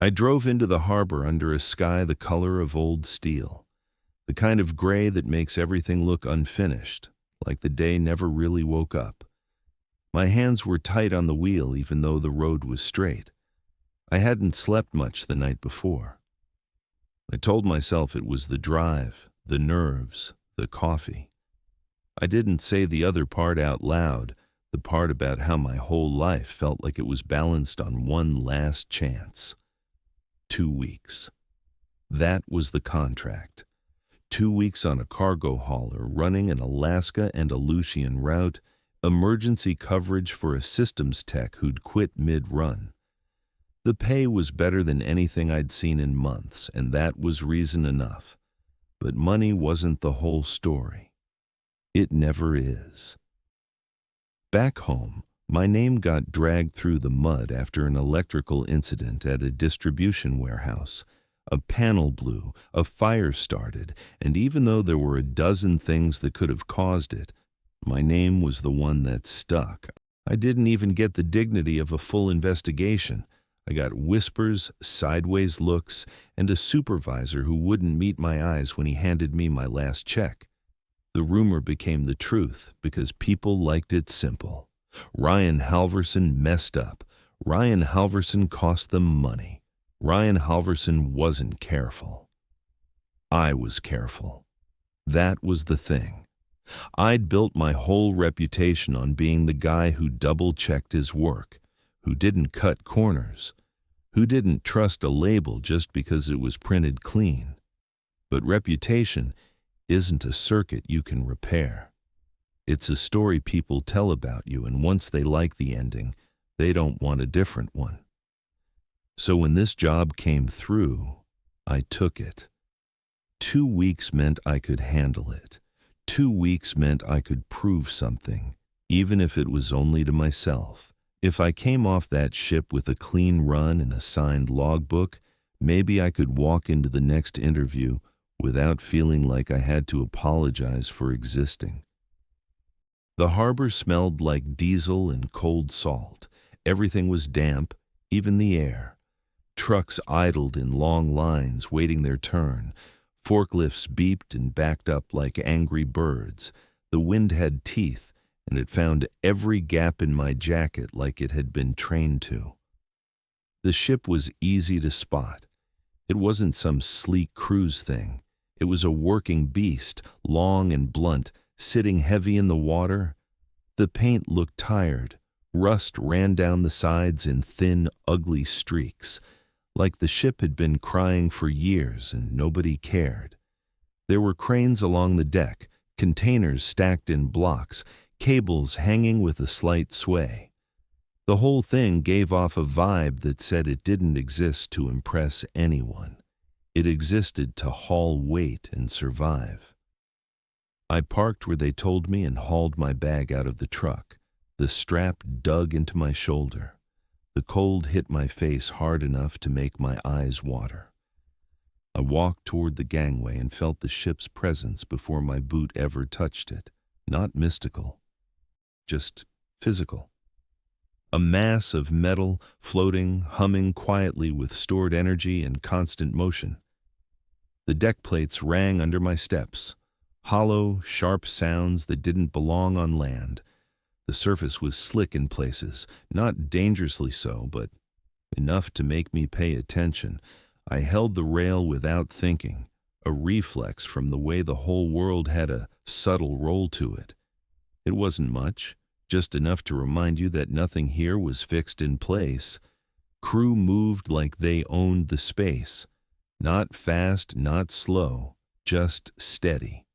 I drove into the harbor under a sky the color of old steel, the kind of gray that makes everything look unfinished, like the day never really woke up. My hands were tight on the wheel even though the road was straight. I hadn't slept much the night before. I told myself it was the drive, the nerves, the coffee. I didn't say the other part out loud, the part about how my whole life felt like it was balanced on one last chance. 2 weeks. That was the contract. 2 weeks on a cargo hauler running an Alaska and Aleutian route, emergency coverage for a systems tech who'd quit mid-run. The pay was better than anything I'd seen in months, and that was reason enough. But money wasn't the whole story. It never is. Back home, my name got dragged through the mud after an electrical incident at a distribution warehouse. A panel blew, a fire started, and even though there were a dozen things that could have caused it, my name was the one that stuck. I didn't even get the dignity of a full investigation. I got whispers, sideways looks, and a supervisor who wouldn't meet my eyes when he handed me my last check. The rumor became the truth because people liked it simple. Ryan Halverson messed up. Ryan Halverson cost them money. Ryan Halverson wasn't careful. I was careful. That was the thing. I'd built my whole reputation on being the guy who double-checked his work, who didn't cut corners, who didn't trust a label just because it was printed clean. But reputation isn't a circuit you can repair. It's a story people tell about you, and once they like the ending, they don't want a different one. So when this job came through, I took it. 2 weeks meant I could handle it. 2 weeks meant I could prove something, even if it was only to myself. If I came off that ship with a clean run and a signed logbook, maybe I could walk into the next interview without feeling like I had to apologize for existing. The harbor smelled like diesel and cold salt. Everything was damp, even the air. Trucks idled in long lines waiting their turn. Forklifts beeped and backed up like angry birds. The wind had teeth, and it found every gap in my jacket like it had been trained to. The ship was easy to spot. It wasn't some sleek cruise thing. It was a working beast, long and blunt, sitting heavy in the water. The paint looked tired. Rust ran down the sides in thin, ugly streaks, like the ship had been crying for years and nobody cared. There were cranes along the deck, containers stacked in blocks, cables hanging with a slight sway. The whole thing gave off a vibe that said it didn't exist to impress anyone. It existed to haul weight and survive. I parked where they told me and hauled my bag out of the truck. The strap dug into my shoulder. The cold hit my face hard enough to make my eyes water. I walked toward the gangway and felt the ship's presence before my boot ever touched it. Not mystical, just physical. A mass of metal floating, humming quietly with stored energy and constant motion. The deck plates rang under my steps, hollow, sharp sounds that didn't belong on land. The surface was slick in places, not dangerously so, but enough to make me pay attention. I held the rail without thinking, a reflex from the way the whole world had a subtle roll to it. It wasn't much, just enough to remind you that nothing here was fixed in place. Crew moved like they owned the space. Not fast, not slow, just steady.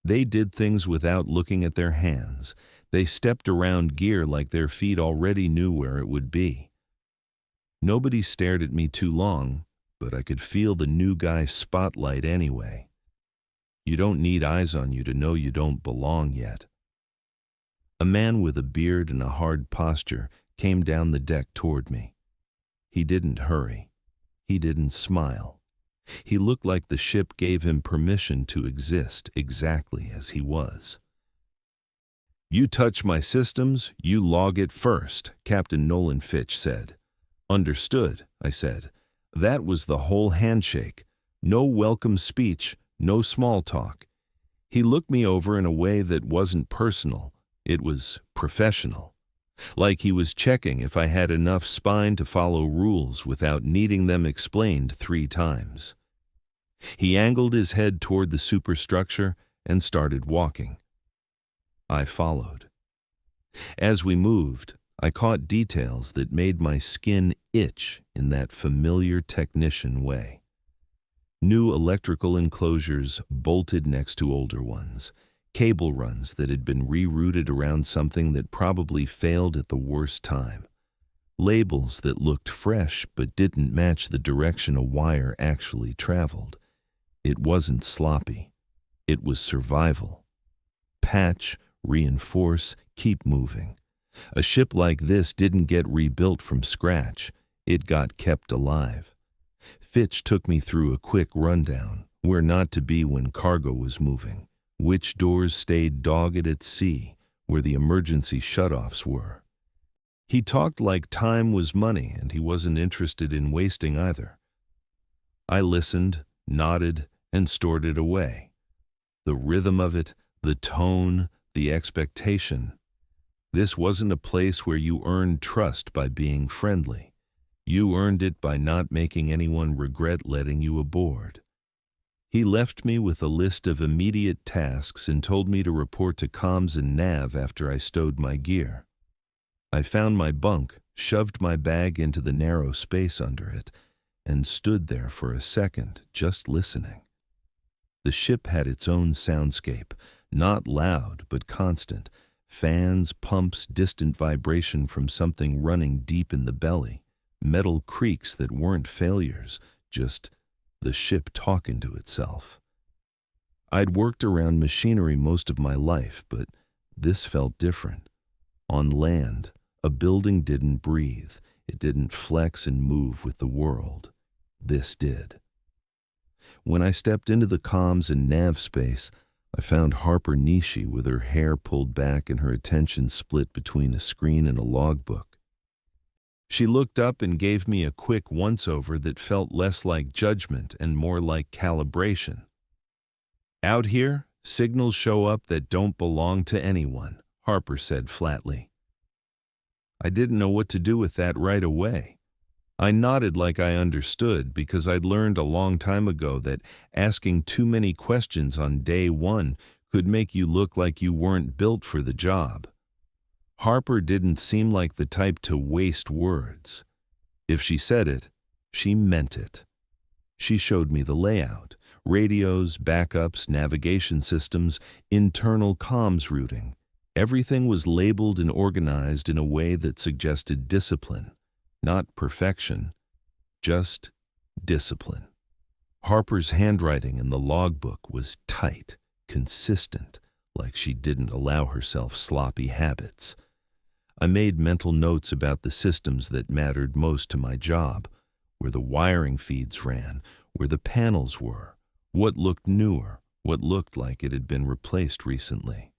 They did things without looking at their hands. They stepped around gear like their feet already knew where it would be. Nobody stared at me too long, but I could feel the new guy spotlight anyway. You don't need eyes on you to know you don't belong yet. A man with a beard and a hard posture came down the deck toward me. He didn't hurry. He didn't smile. He looked like the ship gave him permission to exist exactly as he was. "You touch my systems, you log it first," Captain Nolan Fitch said. "Understood," I said. That was the whole handshake. No welcome speech, no small talk. He looked me over in a way that wasn't personal. It was professional. Like he was checking if I had enough spine to follow rules without needing them explained 3 times. He angled his head toward the superstructure and started walking. I followed. As we moved, I caught details that made my skin itch in that familiar technician way. New electrical enclosures bolted next to older ones, cable runs that had been rerouted around something that probably failed at the worst time, labels that looked fresh but didn't match the direction a wire actually traveled. It wasn't sloppy. It was survival. Patch, reinforce, keep moving. A ship like this didn't get rebuilt from scratch. It got kept alive. Fitch took me through a quick rundown, where not to be when cargo was moving, which doors stayed dogged at sea, where the emergency shutoffs were. He talked like time was money, and he wasn't interested in wasting either. I listened, nodded, and stored it away. The rhythm of it, the tone, the expectation. This wasn't a place where you earned trust by being friendly. You earned it by not making anyone regret letting you aboard. He left me with a list of immediate tasks and told me to report to comms and nav after I stowed my gear. I found my bunk, shoved my bag into the narrow space under it, and stood there for a second, just listening. The ship had its own soundscape, not loud but constant. Fans, pumps, distant vibration from something running deep in the belly. Metal creaks that weren't failures, just the ship talking to itself. I'd worked around machinery most of my life, but this felt different. On land, a building didn't breathe. It didn't flex and move with the world. This did. When I stepped into the comms and nav space, I found Harper Nishi with her hair pulled back and her attention split between a screen and a logbook. She looked up and gave me a quick once-over that felt less like judgment and more like calibration. "Out here, signals show up that don't belong to anyone," Harper said flatly. I didn't know what to do with that right away. I nodded like I understood because I'd learned a long time ago that asking too many questions on day one could make you look like you weren't built for the job. Harper didn't seem like the type to waste words. If she said it, she meant it. She showed me the layout, radios, backups, navigation systems, internal comms routing. Everything was labeled and organized in a way that suggested discipline, not perfection, just discipline. Harper's handwriting in the logbook was tight, consistent, like she didn't allow herself sloppy habits. I made mental notes about the systems that mattered most to my job, where the wiring feeds ran, where the panels were, what looked newer, what looked like it had been replaced recently.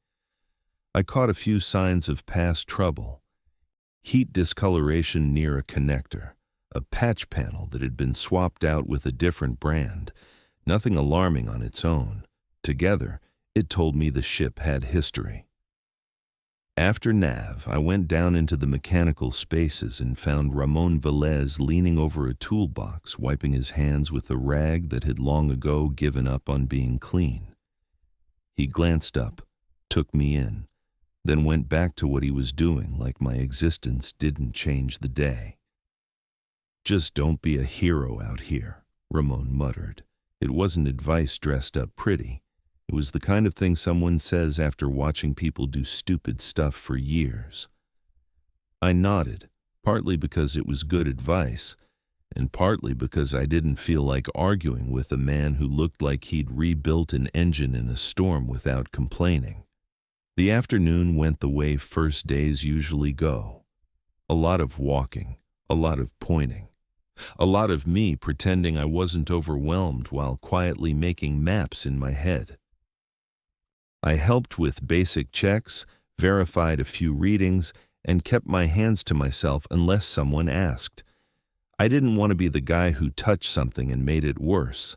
I caught a few signs of past trouble. Heat discoloration near a connector, a patch panel that had been swapped out with a different brand. Nothing alarming on its own. Together, it told me the ship had history. After nav, I went down into the mechanical spaces and found Ramon Velez leaning over a toolbox, wiping his hands with a rag that had long ago given up on being clean. He glanced up, took me in, then went back to what he was doing like my existence didn't change the day. "Just don't be a hero out here," Ramon muttered. It wasn't advice dressed up pretty. It was the kind of thing someone says after watching people do stupid stuff for years. I nodded, partly because it was good advice, and partly because I didn't feel like arguing with a man who looked like he'd rebuilt an engine in a storm without complaining. The afternoon went the way first days usually go. A lot of walking, a lot of pointing, a lot of me pretending I wasn't overwhelmed while quietly making maps in my head. I helped with basic checks, verified a few readings, and kept my hands to myself unless someone asked. I didn't want to be the guy who touched something and made it worse.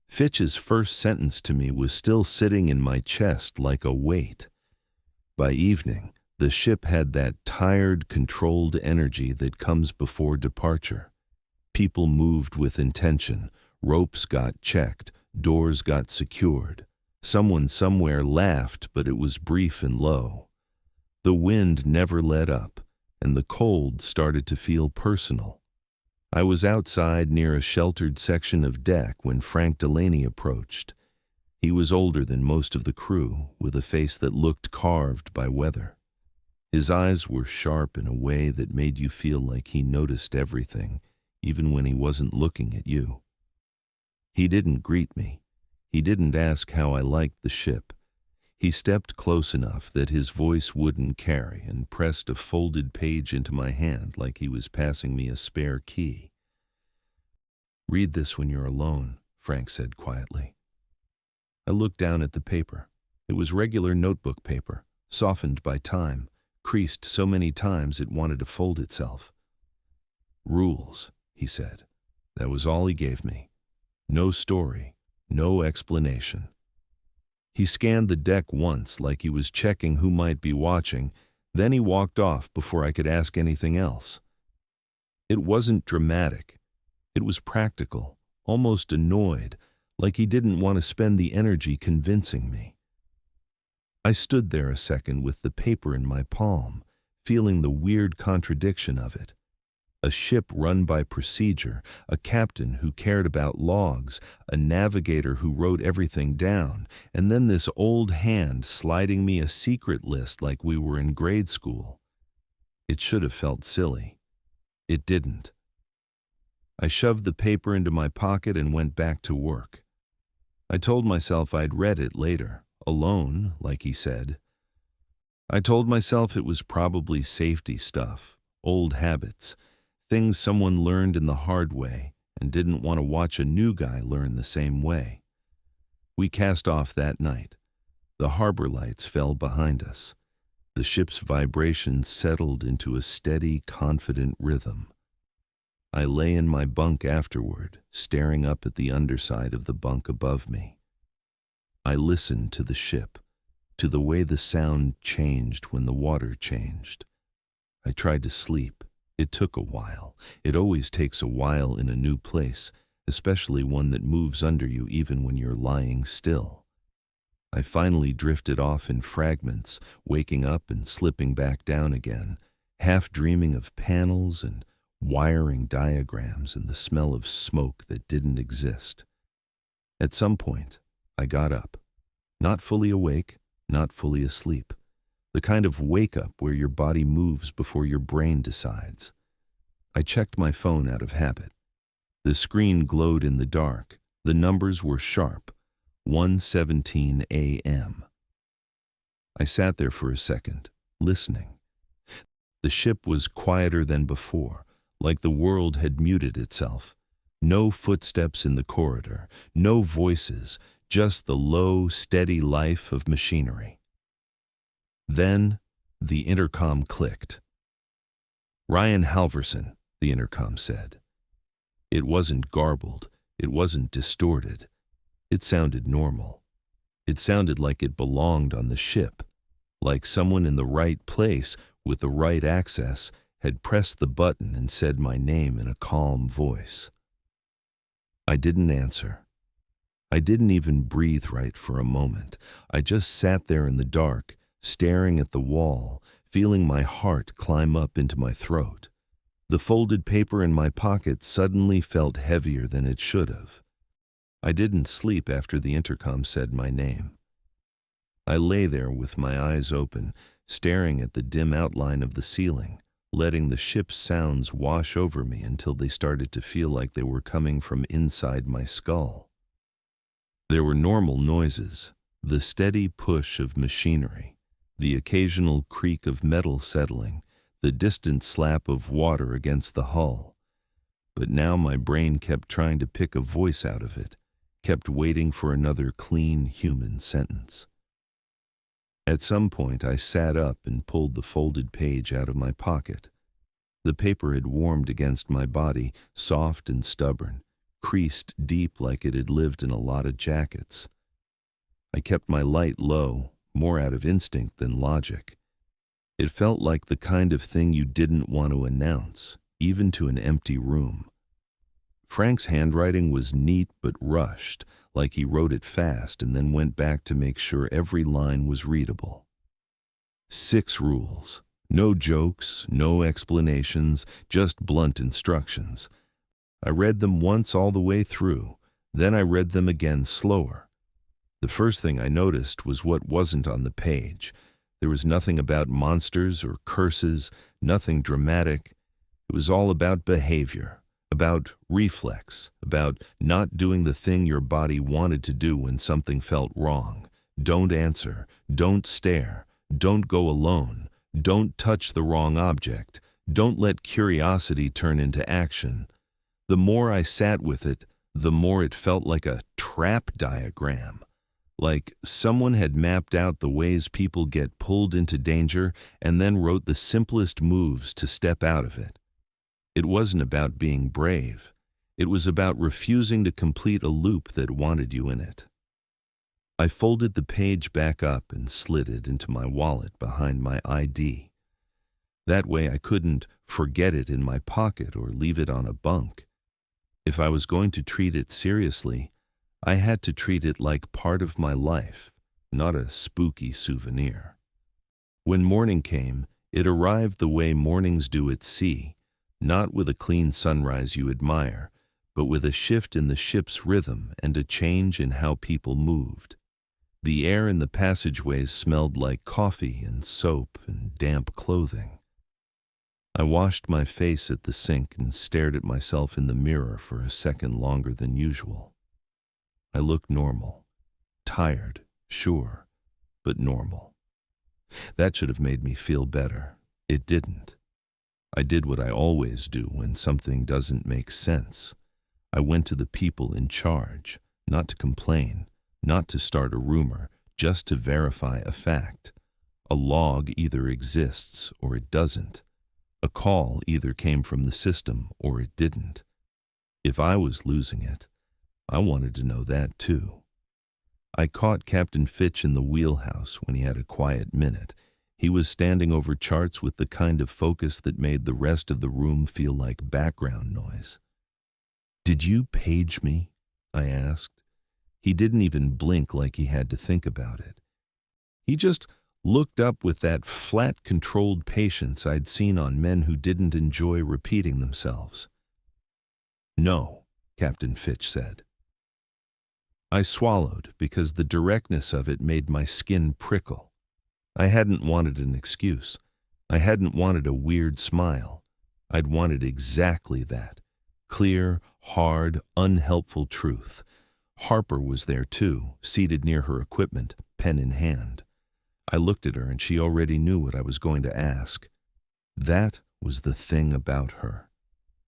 Fitch's first sentence to me was still sitting in my chest like a weight. By evening, the ship had that tired, controlled energy that comes before departure. People moved with intention, ropes got checked, doors got secured. Someone somewhere laughed, but it was brief and low. The wind never let up, and the cold started to feel personal. I was outside near a sheltered section of deck when Frank Delaney approached. He was older than most of the crew, with a face that looked carved by weather. His eyes were sharp in a way that made you feel like he noticed everything, even when he wasn't looking at you. He didn't greet me. He didn't ask how I liked the ship. He stepped close enough that his voice wouldn't carry and pressed a folded page into my hand like he was passing me a spare key. "Read this when you're alone," Frank said quietly. I looked down at the paper. It was regular notebook paper, softened by time, creased so many times it wanted to fold itself. "Rules," he said. That was all he gave me. No story, no explanation. He scanned the deck once like he was checking who might be watching, then he walked off before I could ask anything else. It wasn't dramatic. It was practical, almost annoyed, like he didn't want to spend the energy convincing me. I stood there a second with the paper in my palm, feeling the weird contradiction of it. A ship run by procedure, a captain who cared about logs, a navigator who wrote everything down, and then this old hand sliding me a secret list like we were in grade school. It should have felt silly. It didn't. I shoved the paper into my pocket and went back to work. I told myself I'd read it later, alone, like he said. I told myself it was probably safety stuff, old habits, things someone learned in the hard way and didn't want to watch a new guy learn the same way. We cast off that night. The harbor lights fell behind us. The ship's vibrations settled into a steady, confident rhythm. I lay in my bunk afterward, staring up at the underside of the bunk above me. I listened to the ship, to the way the sound changed when the water changed. I tried to sleep. It took a while. It always takes a while in a new place, especially one that moves under you even when you're lying still. I finally drifted off in fragments, waking up and slipping back down again, half dreaming of panels and wiring diagrams and the smell of smoke that didn't exist. At some point, I got up. Not fully awake, not fully asleep. The kind of wake-up where your body moves before your brain decides. I checked my phone out of habit. The screen glowed in the dark. The numbers were sharp. 1:17 a.m. I sat there for a second, listening. The ship was quieter than before, like the world had muted itself. No footsteps in the corridor, no voices, just the low, steady life of machinery. Then, the intercom clicked. "Ryan Halverson," the intercom said. It wasn't garbled. It wasn't distorted. It sounded normal. It sounded like it belonged on the ship, like someone in the right place with the right access had pressed the button and said my name in a calm voice. I didn't answer. I didn't even breathe right for a moment. I just sat there in the dark, staring at the wall, feeling my heart climb up into my throat. The folded paper in my pocket suddenly felt heavier than it should have. I didn't sleep after the intercom said my name. I lay there with my eyes open, staring at the dim outline of the ceiling, letting the ship's sounds wash over me until they started to feel like they were coming from inside my skull. There were normal noises, the steady push of machinery, the occasional creak of metal settling, the distant slap of water against the hull. But now my brain kept trying to pick a voice out of it, kept waiting for another clean human sentence. At some point I sat up and pulled the folded page out of my pocket. The paper had warmed against my body, soft and stubborn, creased deep like it had lived in a lot of jackets. I kept my light low, more out of instinct than logic. It felt like the kind of thing you didn't want to announce, even to an empty room. Frank's handwriting was neat but rushed, like he wrote it fast and then went back to make sure every line was readable. 6 rules. No jokes, no explanations, just blunt instructions. I read them once all the way through, then I read them again slower. The first thing I noticed was what wasn't on the page. There was nothing about monsters or curses, nothing dramatic. It was all about behavior, about reflex, about not doing the thing your body wanted to do when something felt wrong. Don't answer, don't stare, don't go alone, don't touch the wrong object, don't let curiosity turn into action. The more I sat with it, the more it felt like a trap diagram. Like someone had mapped out the ways people get pulled into danger and then wrote the simplest moves to step out of it. It wasn't about being brave. It was about refusing to complete a loop that wanted you in it. I folded the page back up and slid it into my wallet behind my ID. That way I couldn't forget it in my pocket or leave it on a bunk. If I was going to treat it seriously, I had to treat it like part of my life, not a spooky souvenir. When morning came, it arrived the way mornings do at sea, not with a clean sunrise you admire, but with a shift in the ship's rhythm and a change in how people moved. The air in the passageways smelled like coffee and soap and damp clothing. I washed my face at the sink and stared at myself in the mirror for a second longer than usual. I looked normal. Tired, sure, but normal. That should have made me feel better. It didn't. I did what I always do when something doesn't make sense. I went to the people in charge, not to complain, not to start a rumor, just to verify a fact. A log either exists or it doesn't. A call either came from the system or it didn't. If I was losing it, I wanted to know that too. I caught Captain Fitch in the wheelhouse when he had a quiet minute. He was standing over charts with the kind of focus that made the rest of the room feel like background noise. "Did you page me?" I asked. He didn't even blink like he had to think about it. He just looked up with that flat, controlled patience I'd seen on men who didn't enjoy repeating themselves. "No," Captain Fitch said. I swallowed because the directness of it made my skin prickle. I hadn't wanted an excuse. I hadn't wanted a weird smile. I'd wanted exactly that. Clear, hard, unhelpful truth. Harper was there too, seated near her equipment, pen in hand. I looked at her and she already knew what I was going to ask. That was the thing about her.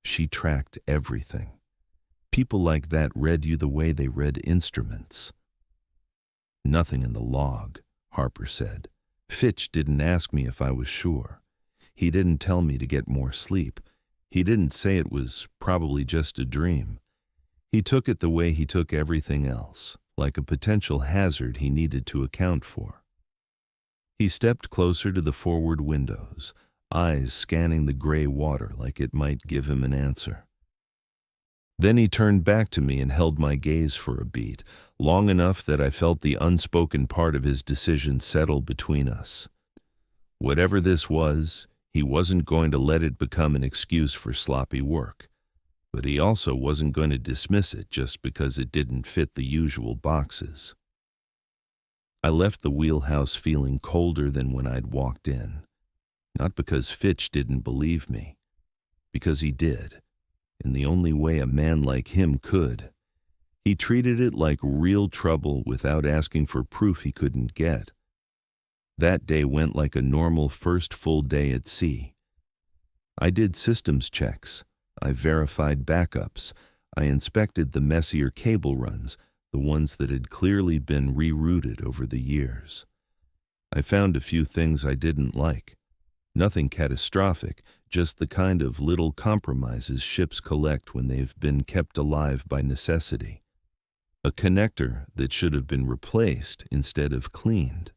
She tracked everything. People like that read you the way they read instruments. "Nothing in the log," Harper said. "Fitch didn't ask me if I was sure. He didn't tell me to get more sleep. He didn't say it was probably just a dream. He took it the way he took everything else, like a potential hazard he needed to account for." He stepped closer to the forward windows, eyes scanning the gray water like it might give him an answer. Then he turned back to me and held my gaze for a beat, long enough that I felt the unspoken part of his decision settle between us. Whatever this was, he wasn't going to let it become an excuse for sloppy work. But he also wasn't going to dismiss it just because it didn't fit the usual boxes. I left the wheelhouse feeling colder than when I'd walked in. Not because Fitch didn't believe me. Because he did. In the only way a man like him could. He treated it like real trouble without asking for proof he couldn't get. That day went like a normal first full day at sea. I did systems checks. I verified backups. I inspected the messier cable runs, the ones that had clearly been rerouted over the years. I found a few things I didn't like. Nothing catastrophic, just the kind of little compromises ships collect when they've been kept alive by necessity. A connector that should have been replaced instead of cleaned.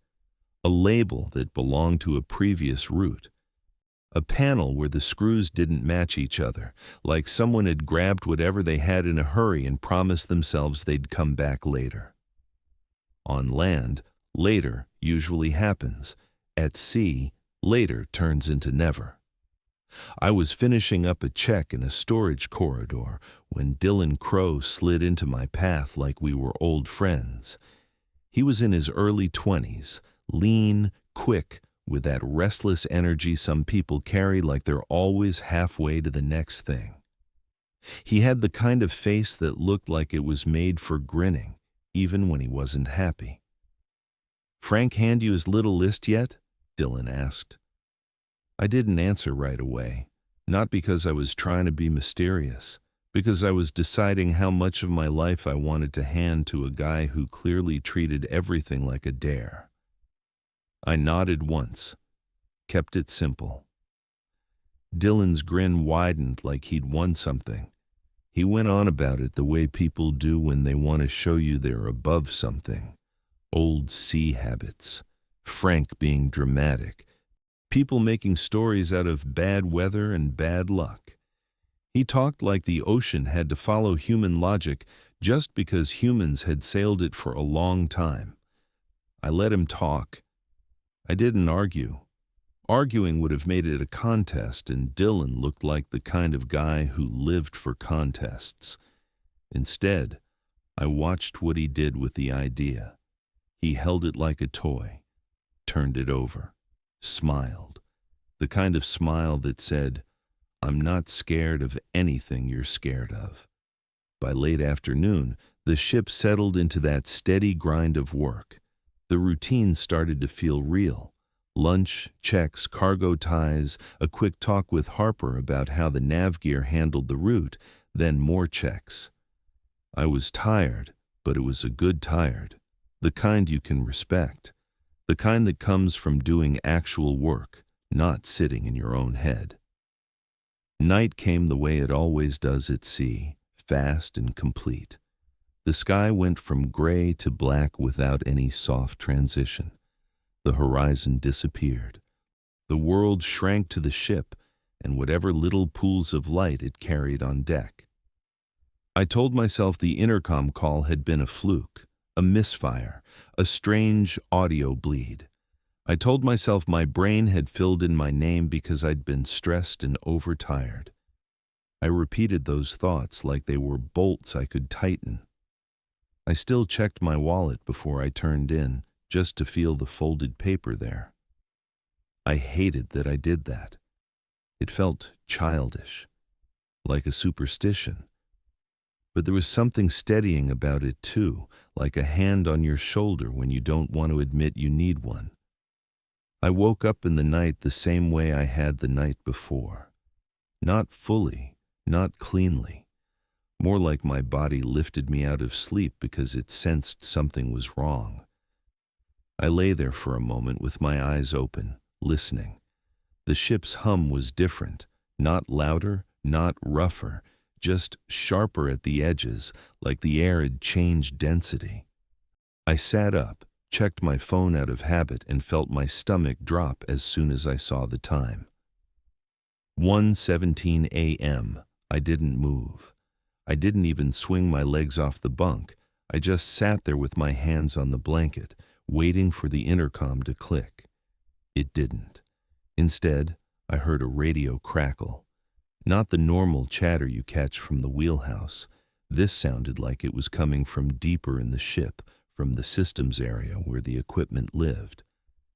A label that belonged to a previous route. A panel where the screws didn't match each other, like someone had grabbed whatever they had in a hurry and promised themselves they'd come back later. On land, later usually happens. At sea, later turns into never. I was finishing up a check in a storage corridor when Dylan Crow slid into my path like we were old friends. He was in his early 20s, lean, quick, with that restless energy some people carry like they're always halfway to the next thing. He had the kind of face that looked like it was made for grinning, even when he wasn't happy. "Frank hand you his little list yet?" Dylan asked. I didn't answer right away, not because I was trying to be mysterious, because I was deciding how much of my life I wanted to hand to a guy who clearly treated everything like a dare. I nodded once, kept it simple. Dylan's grin widened like he'd won something. He went on about it the way people do when they want to show you they're above something. Old sea habits, Frank being dramatic, people making stories out of bad weather and bad luck. He talked like the ocean had to follow human logic just because humans had sailed it for a long time. I let him talk. I didn't argue. Arguing would have made it a contest, and Dylan looked like the kind of guy who lived for contests. Instead, I watched what he did with the idea. He held it like a toy, turned it over, smiled. The kind of smile that said, "I'm not scared of anything you're scared of." By late afternoon, the ship settled into that steady grind of work. The routine started to feel real. Lunch, checks, cargo ties, a quick talk with Harper about how the nav gear handled the route, then more checks. I was tired, but it was a good tired. The kind you can respect. The kind that comes from doing actual work, not sitting in your own head. Night came the way it always does at sea, fast and complete. The sky went from gray to black without any soft transition. The horizon disappeared. The world shrank to the ship and whatever little pools of light it carried on deck. I told myself the intercom call had been a fluke, a misfire, a strange audio bleed. I told myself my brain had filled in my name because I'd been stressed and overtired. I repeated those thoughts like they were bolts I could tighten. I still checked my wallet before I turned in, just to feel the folded paper there. I hated that I did that. It felt childish, like a superstition. But there was something steadying about it too, like a hand on your shoulder when you don't want to admit you need one. I woke up in the night the same way I had the night before. Not fully, not cleanly. More like my body lifted me out of sleep because it sensed something was wrong. I lay there for a moment with my eyes open, listening. The ship's hum was different, not louder, not rougher, just sharper at the edges, like the air had changed density. I sat up, checked my phone out of habit, and felt my stomach drop as soon as I saw the time. 1:17 a.m. I didn't move. I didn't even swing my legs off the bunk. I just sat there with my hands on the blanket, waiting for the intercom to click. It didn't. Instead, I heard a radio crackle. Not the normal chatter you catch from the wheelhouse. This sounded like it was coming from deeper in the ship, from the systems area where the equipment lived.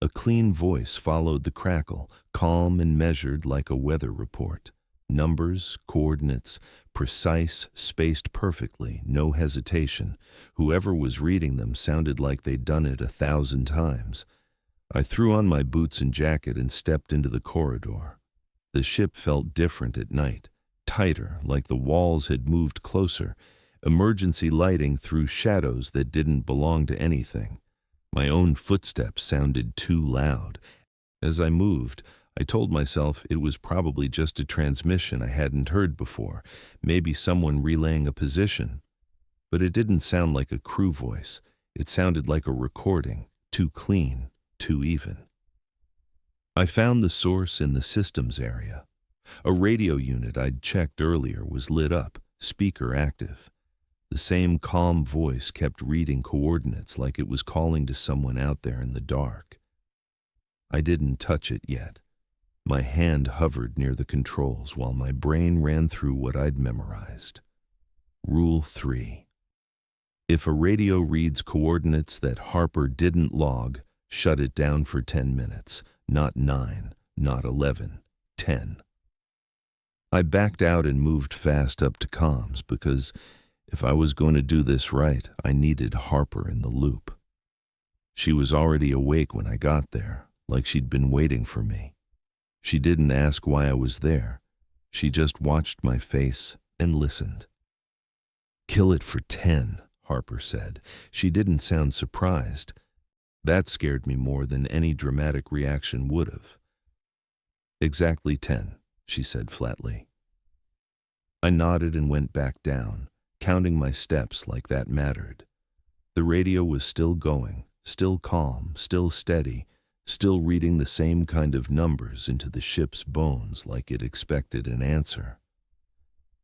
A clean voice followed the crackle, calm and measured like a weather report. Numbers, coordinates, precise, spaced perfectly, no hesitation. Whoever was reading them sounded like they'd done it 1,000 times. I threw on my boots and jacket and stepped into the corridor. The ship felt different at night, tighter, like the walls had moved closer. Emergency lighting threw shadows that didn't belong to anything. My own footsteps sounded too loud. As I moved, I told myself it was probably just a transmission I hadn't heard before, maybe someone relaying a position. But it didn't sound like a crew voice. It sounded like a recording, too clean, too even. I found the source in the systems area. A radio unit I'd checked earlier was lit up, speaker active. The same calm voice kept reading coordinates like it was calling to someone out there in the dark. I didn't touch it yet. My hand hovered near the controls while my brain ran through what I'd memorized. Rule 3. If a radio reads coordinates that Harper didn't log, shut it down for 10 minutes. Not 9, not 11, 10. I backed out and moved fast up to comms because if I was going to do this right, I needed Harper in the loop. She was already awake when I got there, like she'd been waiting for me. She didn't ask why I was there. She just watched my face and listened. "Kill it for 10, Harper said. She didn't sound surprised. That scared me more than any dramatic reaction would have. "Exactly 10, she said flatly. I nodded and went back down, counting my steps like that mattered. The radio was still going, still calm, still steady, still reading the same kind of numbers into the ship's bones like it expected an answer.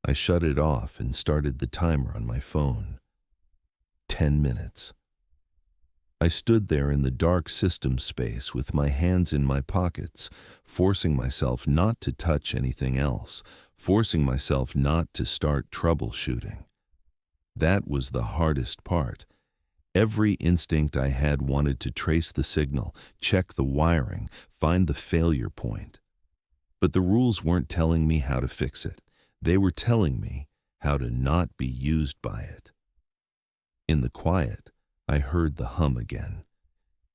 I shut it off and started the timer on my phone. 10 minutes. I stood there in the dark system space with my hands in my pockets, forcing myself not to touch anything else, forcing myself not to start troubleshooting. That was the hardest part. Every instinct I had wanted to trace the signal, check the wiring, find the failure point. But the rules weren't telling me how to fix it. They were telling me how to not be used by it. In the quiet, I heard the hum again.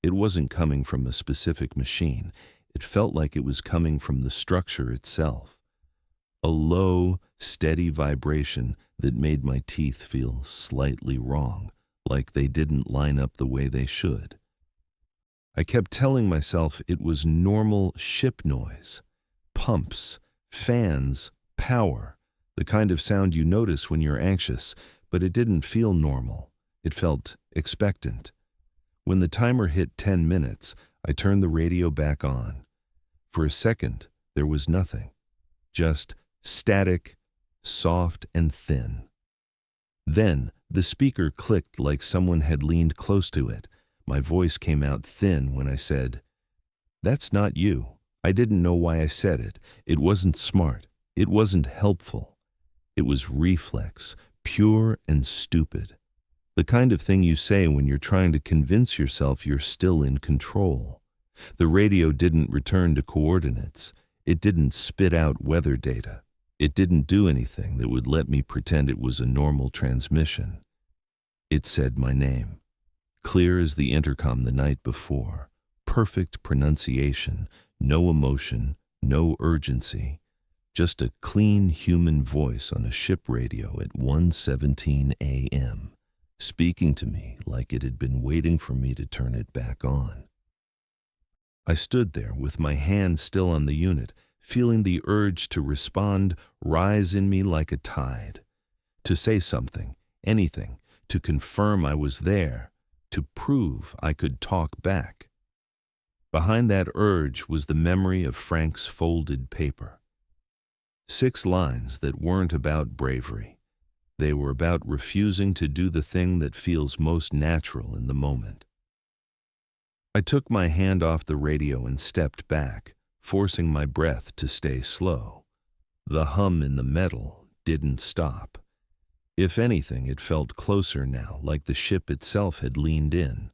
It wasn't coming from a specific machine. It felt like it was coming from the structure itself. A low, steady vibration that made my teeth feel slightly wrong, like they didn't line up the way they should. I kept telling myself it was normal ship noise. Pumps, fans, power, the kind of sound you notice when you're anxious, but it didn't feel normal. It felt expectant. When the timer hit 10 minutes, I turned the radio back on. For a second, there was nothing. Just static, soft and thin. Then, the speaker clicked like someone had leaned close to it. My voice came out thin when I said, "That's not you." I didn't know why I said it. It wasn't smart. It wasn't helpful. It was reflex, pure and stupid. The kind of thing you say when you're trying to convince yourself you're still in control. The radio didn't return to coordinates. It didn't spit out weather data. It didn't do anything that would let me pretend it was a normal transmission. It said my name, clear as the intercom the night before, perfect pronunciation, no emotion, no urgency, just a clean human voice on a ship radio at 1:17 a.m., speaking to me like it had been waiting for me to turn it back on. I stood there with my hand still on the unit, feeling the urge to respond rise in me like a tide, to say something, anything, to confirm I was there, to prove I could talk back. Behind that urge was the memory of Frank's folded paper. 6 lines that weren't about bravery. They were about refusing to do the thing that feels most natural in the moment. I took my hand off the radio and stepped back, forcing my breath to stay slow. The hum in the metal didn't stop. If anything, it felt closer now, like the ship itself had leaned in.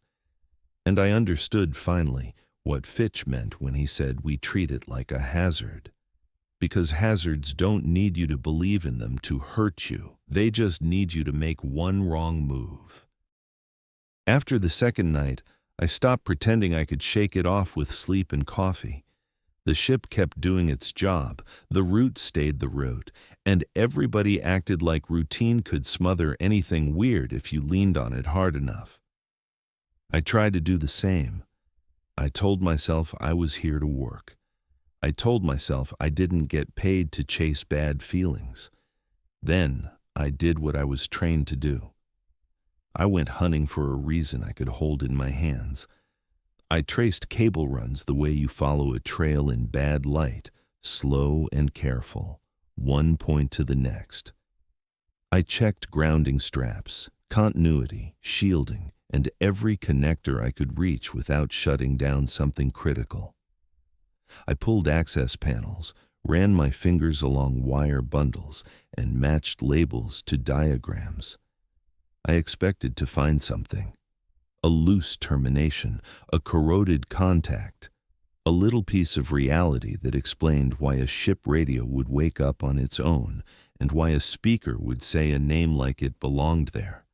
And I understood finally what Fitch meant when he said we treat it like a hazard. Because hazards don't need you to believe in them to hurt you. They just need you to make one wrong move. After the second night, I stopped pretending I could shake it off with sleep and coffee. The ship kept doing its job, the route stayed the route, and everybody acted like routine could smother anything weird if you leaned on it hard enough. I tried to do the same. I told myself I was here to work. I told myself I didn't get paid to chase bad feelings. Then I did what I was trained to do. I went hunting for a reason I could hold in my hands. I traced cable runs the way you follow a trail in bad light, slow and careful, one point to the next. I checked grounding straps, continuity, shielding, and every connector I could reach without shutting down something critical. I pulled access panels, ran my fingers along wire bundles, and matched labels to diagrams. I expected to find something. A loose termination, a corroded contact, a little piece of reality that explained why a ship radio would wake up on its own and why a speaker would say a name like it belonged there.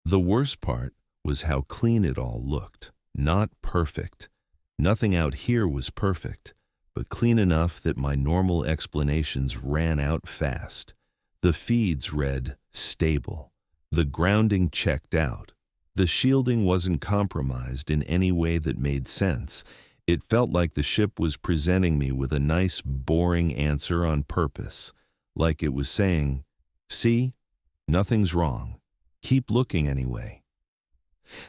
The worst part was how clean it all looked. Not perfect. Nothing out here was perfect, but clean enough that my normal explanations ran out fast. The feeds read stable. The grounding checked out. The shielding wasn't compromised in any way that made sense. It felt like the ship was presenting me with a nice, boring answer on purpose, like it was saying, "See, nothing's wrong. Keep looking anyway."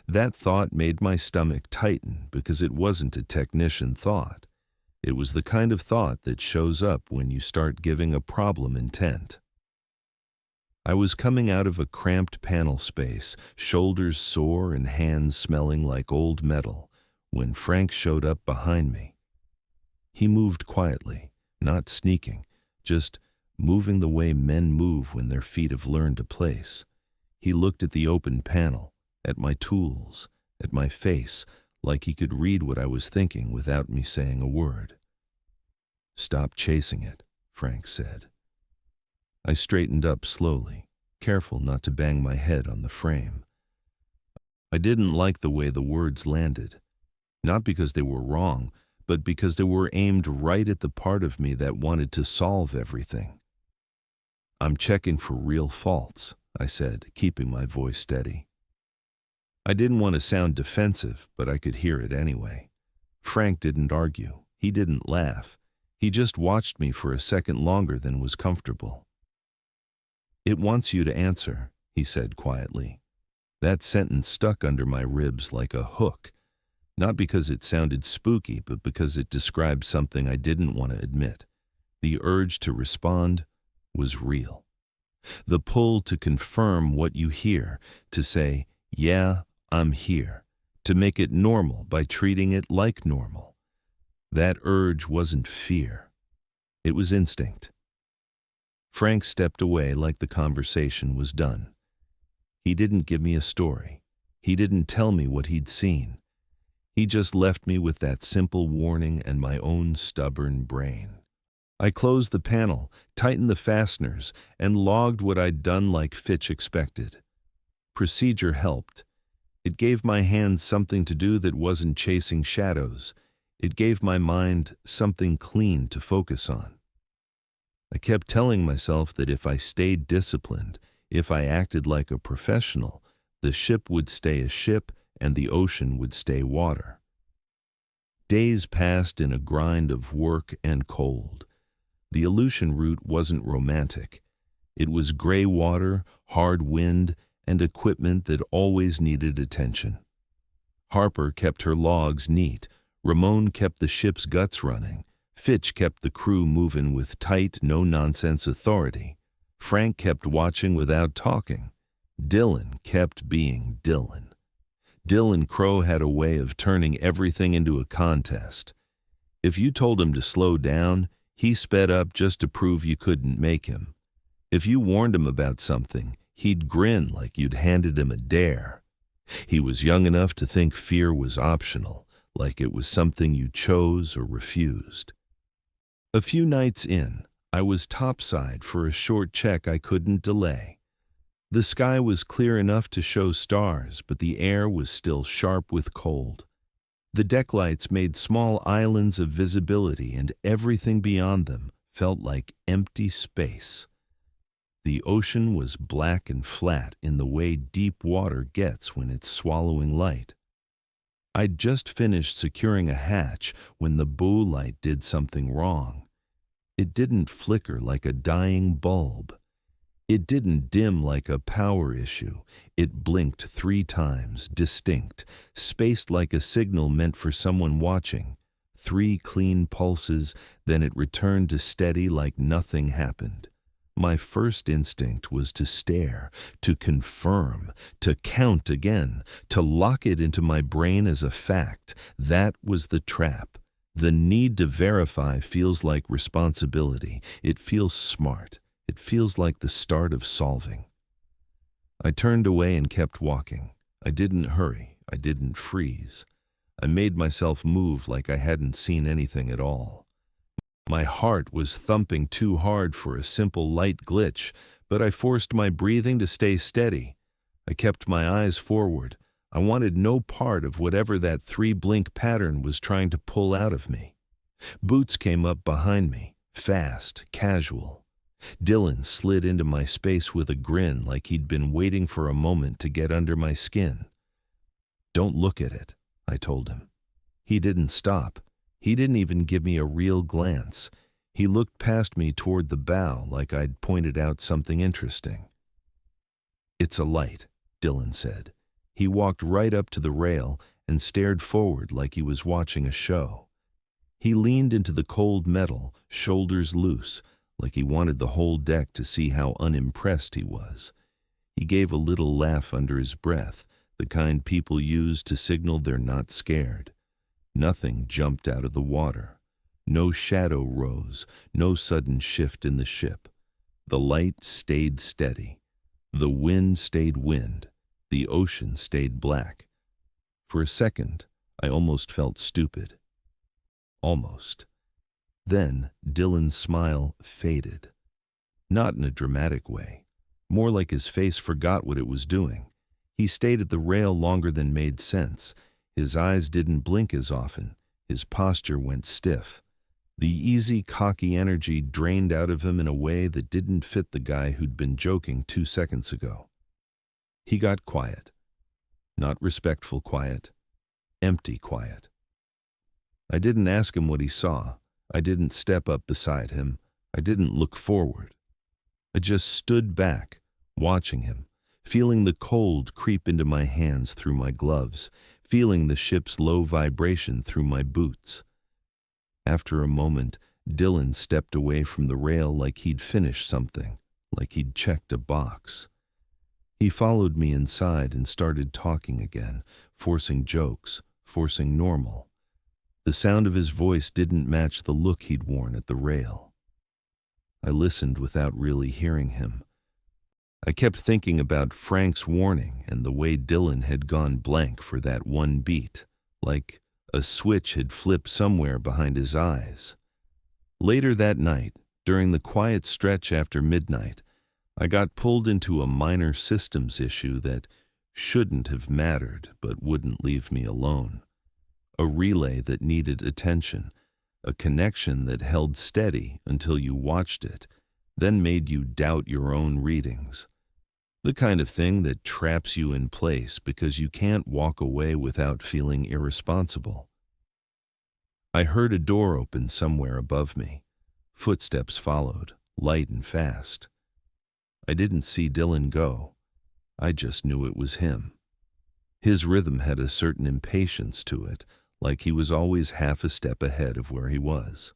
That thought made my stomach tighten because it wasn't a technician thought. It was the kind of thought that shows up when you start giving a problem intent. I was coming out of a cramped panel space, shoulders sore and hands smelling like old metal, when Frank showed up behind me. He moved quietly, not sneaking, just moving the way men move when their feet have learned a place. He looked at the open panel, at my tools, at my face, like he could read what I was thinking without me saying a word. "Stop chasing it," Frank said. I straightened up slowly, careful not to bang my head on the frame. I didn't like the way the words landed, not because they were wrong, but because they were aimed right at the part of me that wanted to solve everything. "I'm checking for real faults," I said, keeping my voice steady. I didn't want to sound defensive, but I could hear it anyway. Frank didn't argue. He didn't laugh. He just watched me for a second longer than was comfortable. "It wants you to answer," he said quietly. That sentence stuck under my ribs like a hook, not because it sounded spooky, but because it described something I didn't want to admit. The urge to respond was real. The pull to confirm what you hear, to say, "Yeah, I'm here," to make it normal by treating it like normal. That urge wasn't fear. It was instinct. Frank stepped away like the conversation was done. He didn't give me a story. He didn't tell me what he'd seen. He just left me with that simple warning and my own stubborn brain. I closed the panel, tightened the fasteners, and logged what I'd done like Fitch expected. Procedure helped. It gave my hands something to do that wasn't chasing shadows. It gave my mind something clean to focus on. I kept telling myself that if I stayed disciplined, if I acted like a professional, the ship would stay a ship and the ocean would stay water. Days passed in a grind of work and cold. The Aleutian route wasn't romantic. It was gray water, hard wind, and equipment that always needed attention. Harper kept her logs neat. Ramon kept the ship's guts running. Fitch kept the crew moving with tight, no-nonsense authority. Frank kept watching without talking. Dylan kept being Dylan. Dylan Crow had a way of turning everything into a contest. If you told him to slow down, he sped up just to prove you couldn't make him. If you warned him about something, he'd grin like you'd handed him a dare. He was young enough to think fear was optional, like it was something you chose or refused. A few nights in, I was topside for a short check I couldn't delay. The sky was clear enough to show stars, but the air was still sharp with cold. The deck lights made small islands of visibility, and everything beyond them felt like empty space. The ocean was black and flat in the way deep water gets when it's swallowing light. I'd just finished securing a hatch when the buoy light did something wrong. It didn't flicker like a dying bulb. It didn't dim like a power issue. It blinked 3 times, distinct, spaced like a signal meant for someone watching. 3 clean pulses, then it returned to steady like nothing happened. My first instinct was to stare, to confirm, to count again, to lock it into my brain as a fact. That was the trap. The need to verify feels like responsibility. It feels smart. It feels like the start of solving. I turned away and kept walking. I didn't hurry. I didn't freeze. I made myself move like I hadn't seen anything at all. My heart was thumping too hard for a simple light glitch, but I forced my breathing to stay steady. I kept my eyes forward. I wanted no part of whatever that 3-blink pattern was trying to pull out of me. Boots came up behind me, fast, casual. Dylan slid into my space with a grin like he'd been waiting for a moment to get under my skin. "Don't look at it," I told him. He didn't stop. He didn't even give me a real glance. He looked past me toward the bow like I'd pointed out something interesting. "It's a light," Dylan said. He walked right up to the rail and stared forward like he was watching a show. He leaned into the cold metal, shoulders loose, like he wanted the whole deck to see how unimpressed he was. He gave a little laugh under his breath, the kind people use to signal they're not scared. Nothing jumped out of the water. No shadow rose, no sudden shift in the ship. The light stayed steady. The wind stayed wind. The ocean stayed black. For a second, I almost felt stupid. Almost. Then Dylan's smile faded. Not in a dramatic way. More like his face forgot what it was doing. He stayed at the rail longer than made sense. His eyes didn't blink as often. His posture went stiff. The easy, cocky energy drained out of him in a way that didn't fit the guy who'd been joking 2 seconds ago. He got quiet. Not respectful quiet. Empty quiet. I didn't ask him what he saw. I didn't step up beside him. I didn't look forward. I just stood back, watching him, feeling the cold creep into my hands through my gloves, feeling the ship's low vibration through my boots. After a moment, Dylan stepped away from the rail like he'd finished something, like he'd checked a box. He followed me inside and started talking again, forcing jokes, forcing normal. The sound of his voice didn't match the look he'd worn at the rail. I listened without really hearing him. I kept thinking about Frank's warning and the way Dylan had gone blank for that one beat, like a switch had flipped somewhere behind his eyes. Later that night, during the quiet stretch after midnight, I got pulled into a minor systems issue that shouldn't have mattered but wouldn't leave me alone. A relay that needed attention, a connection that held steady until you watched it, then made you doubt your own readings. The kind of thing that traps you in place because you can't walk away without feeling irresponsible. I heard a door open somewhere above me. Footsteps followed, light and fast. I didn't see Dylan go. I just knew it was him. His rhythm had a certain impatience to it, like he was always half a step ahead of where he was.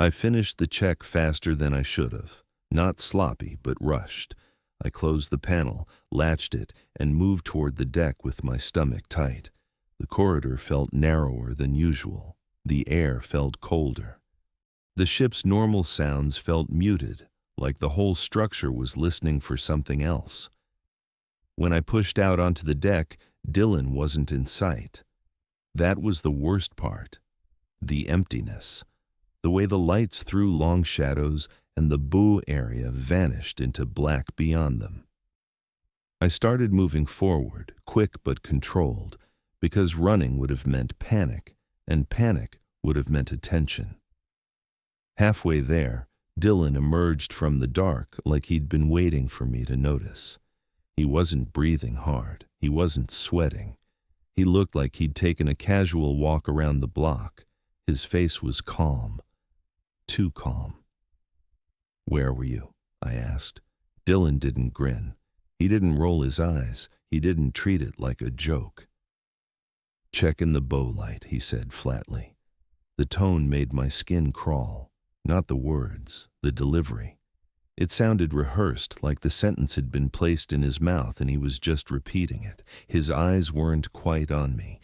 I finished the check faster than I should have, not sloppy but rushed. I closed the panel, latched it, and moved toward the deck with my stomach tight. The corridor felt narrower than usual. The air felt colder. The ship's normal sounds felt muted, like the whole structure was listening for something else. When I pushed out onto the deck, Dylan wasn't in sight. That was the worst part. The emptiness. The way the lights threw long shadows and the buoy area vanished into black beyond them. I started moving forward, quick but controlled, because running would have meant panic, and panic would have meant attention. Halfway there, Dylan emerged from the dark like he'd been waiting for me to notice. He wasn't breathing hard. He wasn't sweating. He looked like he'd taken a casual walk around the block. His face was calm. Too calm. "Where were you?" I asked. Dylan didn't grin. He didn't roll his eyes. He didn't treat it like a joke. "Checking the bow light," he said flatly. The tone made my skin crawl. Not the words, the delivery. It sounded rehearsed, like the sentence had been placed in his mouth and he was just repeating it. His eyes weren't quite on me.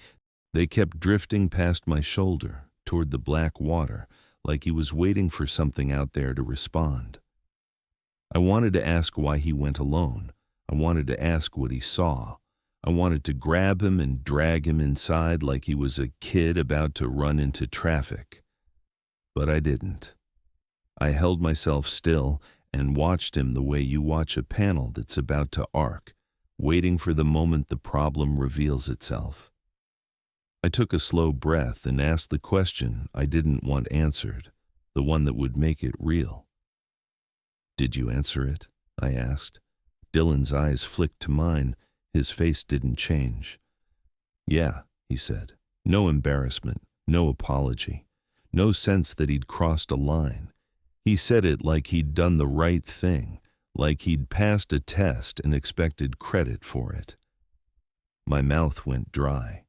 They kept drifting past my shoulder, toward the black water, like he was waiting for something out there to respond. I wanted to ask why he went alone. I wanted to ask what he saw. I wanted to grab him and drag him inside like he was a kid about to run into traffic. But I didn't. I held myself still and watched him the way you watch a panel that's about to arc, waiting for the moment the problem reveals itself. I took a slow breath and asked the question I didn't want answered, the one that would make it real. "Did you answer it?" I asked. Dylan's eyes flicked to mine. His face didn't change. "Yeah," he said. No embarrassment, no apology, no sense that he'd crossed a line. He said it like he'd done the right thing, like he'd passed a test and expected credit for it. My mouth went dry.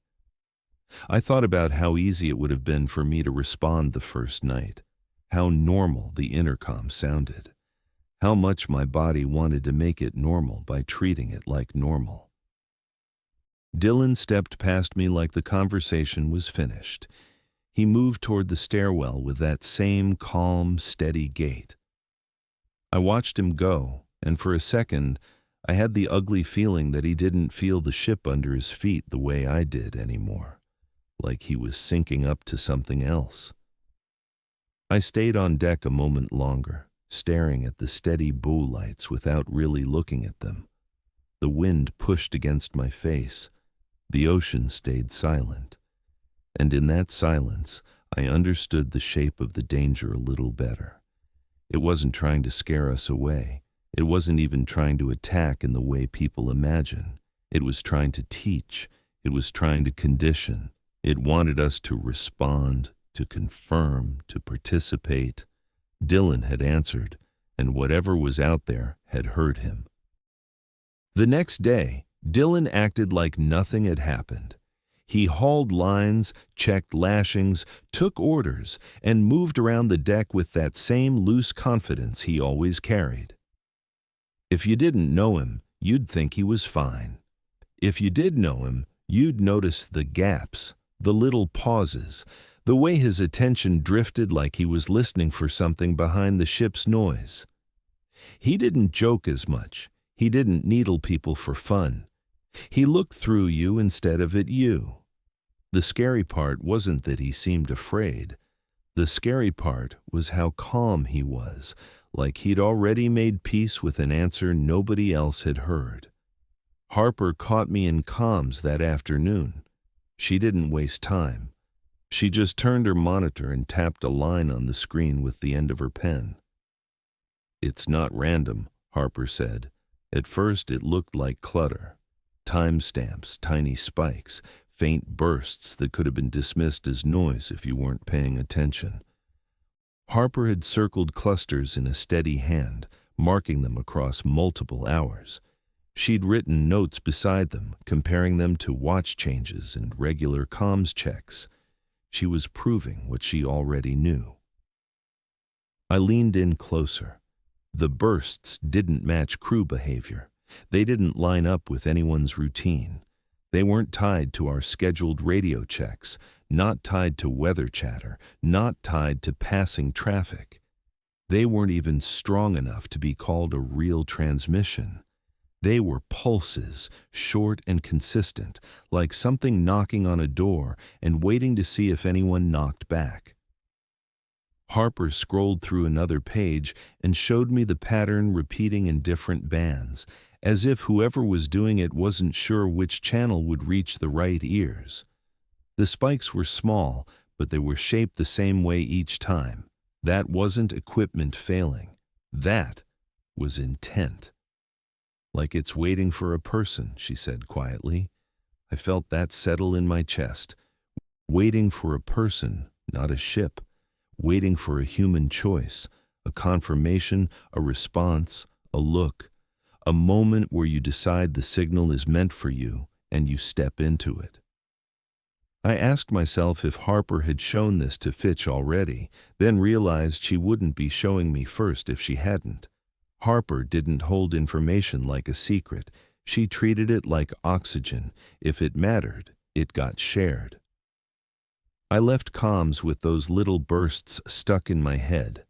I thought about how easy it would have been for me to respond the first night, how normal the intercom sounded, how much my body wanted to make it normal by treating it like normal. Dylan stepped past me like the conversation was finished. He moved toward the stairwell with that same calm, steady gait. I watched him go, and for a second, I had the ugly feeling that he didn't feel the ship under his feet the way I did anymore, like he was sinking up to something else. I stayed on deck a moment longer, staring at the steady bow lights without really looking at them. The wind pushed against my face. The ocean stayed silent. And in that silence, I understood the shape of the danger a little better. It wasn't trying to scare us away. It wasn't even trying to attack in the way people imagine. It was trying to teach. It was trying to condition. It wanted us to respond, to confirm, to participate. Dylan had answered, and whatever was out there had heard him. The next day, Dylan acted like nothing had happened. He hauled lines, checked lashings, took orders, and moved around the deck with that same loose confidence he always carried. If you didn't know him, you'd think he was fine. If you did know him, you'd notice the gaps, the little pauses, the way his attention drifted like he was listening for something behind the ship's noise. He didn't joke as much. He didn't needle people for fun. He looked through you instead of at you. The scary part wasn't that he seemed afraid. The scary part was how calm he was, like he'd already made peace with an answer nobody else had heard. Harper caught me in comms that afternoon. She didn't waste time. She just turned her monitor and tapped a line on the screen with the end of her pen. "It's not random," Harper said. At first it looked like clutter. Timestamps, tiny spikes, faint bursts that could have been dismissed as noise if you weren't paying attention. Harper had circled clusters in a steady hand, marking them across multiple hours. She'd written notes beside them, comparing them to watch changes and regular comms checks. She was proving what she already knew. I leaned in closer. The bursts didn't match crew behavior. They didn't line up with anyone's routine. They weren't tied to our scheduled radio checks, not tied to weather chatter, not tied to passing traffic. They weren't even strong enough to be called a real transmission. They were pulses, short and consistent, like something knocking on a door and waiting to see if anyone knocked back. Harper scrolled through another page and showed me the pattern repeating in different bands, as if whoever was doing it wasn't sure which channel would reach the right ears. The spikes were small, but they were shaped the same way each time. That wasn't equipment failing. That was intent. "Like it's waiting for a person," she said quietly. I felt that settle in my chest. Waiting for a person, not a ship. Waiting for a human choice, a confirmation, a response, a look. A moment where you decide the signal is meant for you and you step into it. I asked myself if Harper had shown this to Fitch already, then realized she wouldn't be showing me first if she hadn't. Harper didn't hold information like a secret. She treated it like oxygen. If it mattered, it got shared. I left comms with those little bursts stuck in my head.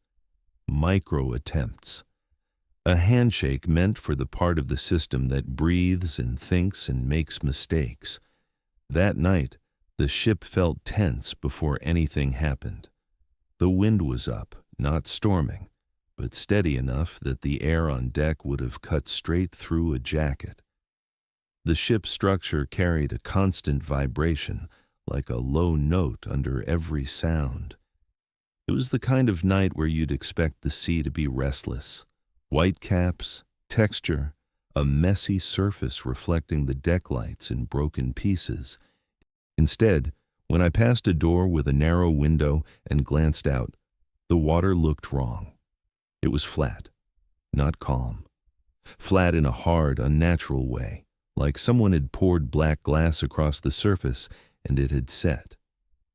Micro attempts. A handshake meant for the part of the system that breathes and thinks and makes mistakes. That night, the ship felt tense before anything happened. The wind was up, not storming, but steady enough that the air on deck would have cut straight through a jacket. The ship's structure carried a constant vibration, like a low note under every sound. It was the kind of night where you'd expect the sea to be restless. Whitecaps, texture, a messy surface reflecting the deck lights in broken pieces. Instead, when I passed a door with a narrow window and glanced out, the water looked wrong. It was flat, not calm. Flat in a hard, unnatural way, like someone had poured black glass across the surface and it had set.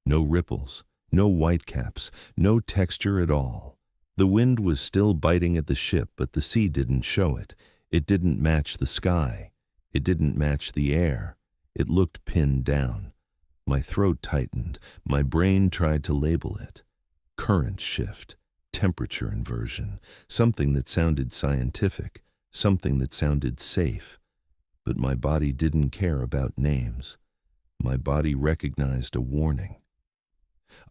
No ripples, no whitecaps, no texture at all. The wind was still biting at the ship, but the sea didn't show it. It didn't match the sky. It didn't match the air. It looked pinned down. My throat tightened. My brain tried to label it. Current shift, temperature inversion, something that sounded scientific, something that sounded safe. But my body didn't care about names. My body recognized a warning.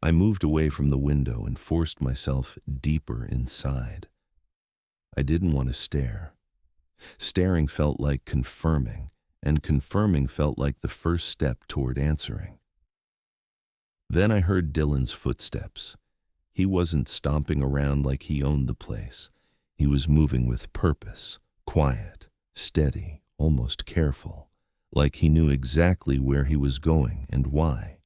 I moved away from the window and forced myself deeper inside. I didn't want to stare. Staring felt like confirming, and confirming felt like the first step toward answering. Then I heard Dylan's footsteps. He wasn't stomping around like he owned the place. He was moving with purpose, quiet, steady, almost careful, like he knew exactly where he was going and why.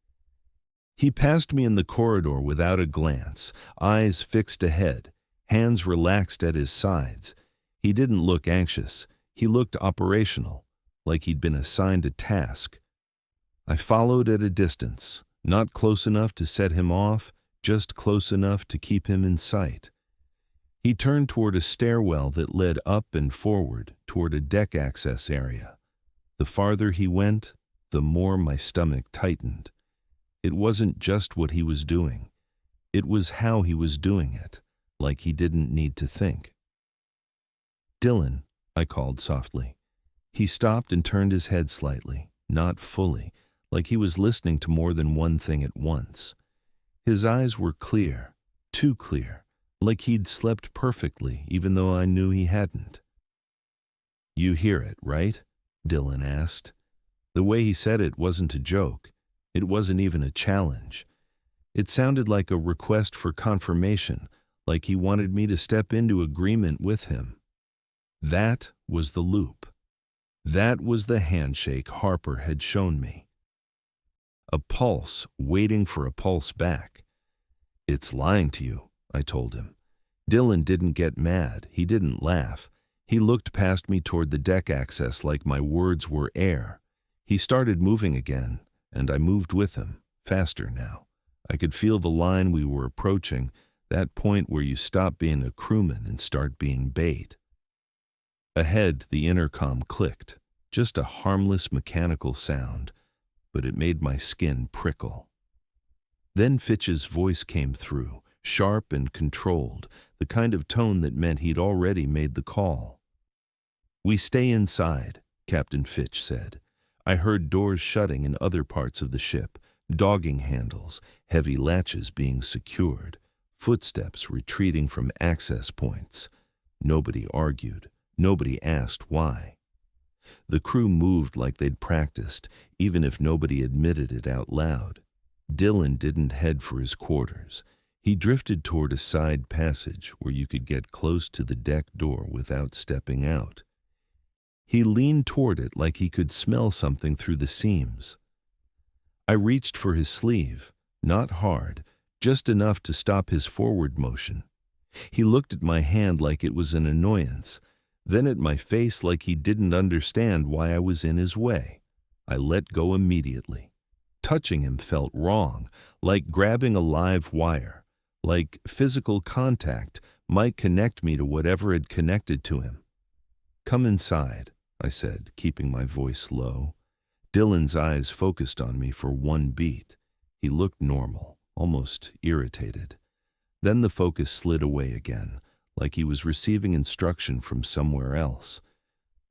He passed me in the corridor without a glance, eyes fixed ahead, hands relaxed at his sides. He didn't look anxious. He looked operational, like he'd been assigned a task. I followed at a distance, not close enough to set him off, just close enough to keep him in sight. He turned toward a stairwell that led up and forward toward a deck access area. The farther he went, the more my stomach tightened. It wasn't just what he was doing. It was how he was doing it, like he didn't need to think. "Dylan," I called softly. He stopped and turned his head slightly, not fully, like he was listening to more than one thing at once. His eyes were clear, too clear, like he'd slept perfectly, even though I knew he hadn't. "You hear it, right?" Dylan asked. The way he said it wasn't a joke. It wasn't even a challenge. It sounded like a request for confirmation, like he wanted me to step into agreement with him. That was the loop. That was the handshake Harper had shown me. A pulse waiting for a pulse back. "It's lying to you," I told him. Dylan didn't get mad. He didn't laugh. He looked past me toward the deck access like my words were air. He started moving again, and I moved with him, faster now. I could feel the line we were approaching, that point where you stop being a crewman and start being bait. Ahead, the intercom clicked, just a harmless mechanical sound, but it made my skin prickle. Then Fitch's voice came through, sharp and controlled, the kind of tone that meant he'd already made the call. "We stay inside," Captain Fitch said. I heard doors shutting in other parts of the ship, dogging handles, heavy latches being secured, footsteps retreating from access points. Nobody argued. Nobody asked why. The crew moved like they'd practiced, even if nobody admitted it out loud. Dylan didn't head for his quarters. He drifted toward a side passage where you could get close to the deck door without stepping out. He leaned toward it like he could smell something through the seams. I reached for his sleeve, not hard, just enough to stop his forward motion. He looked at my hand like it was an annoyance, then at my face like he didn't understand why I was in his way. I let go immediately. Touching him felt wrong, like grabbing a live wire, like physical contact might connect me to whatever had connected to him. "Come inside," I said, keeping my voice low. Dylan's eyes focused on me for one beat. He looked normal, almost irritated. Then the focus slid away again, like he was receiving instruction from somewhere else.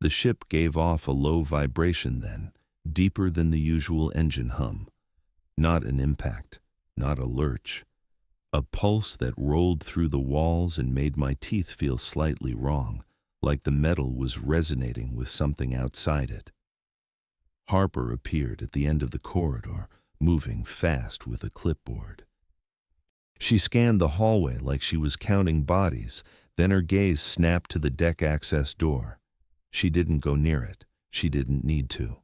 The ship gave off a low vibration then, deeper than the usual engine hum. Not an impact, not a lurch. A pulse that rolled through the walls and made my teeth feel slightly wrong, like the metal was resonating with something outside it. Harper appeared at the end of the corridor, moving fast with a clipboard. She scanned the hallway like she was counting bodies, then her gaze snapped to the deck access door. She didn't go near it. She didn't need to.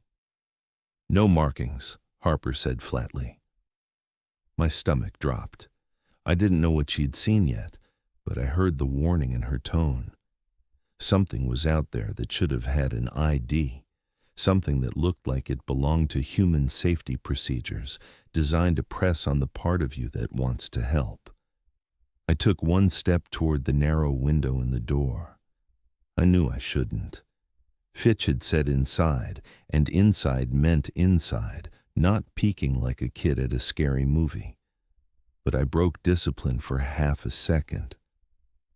"No markings," Harper said flatly. My stomach dropped. I didn't know what she'd seen yet, but I heard the warning in her tone. Something was out there that should have had an ID. Something that looked like it belonged to human safety procedures, designed to press on the part of you that wants to help. I took one step toward the narrow window in the door. I knew I shouldn't. Fitch had said inside, and inside meant inside, not peeking like a kid at a scary movie. But I broke discipline for half a second.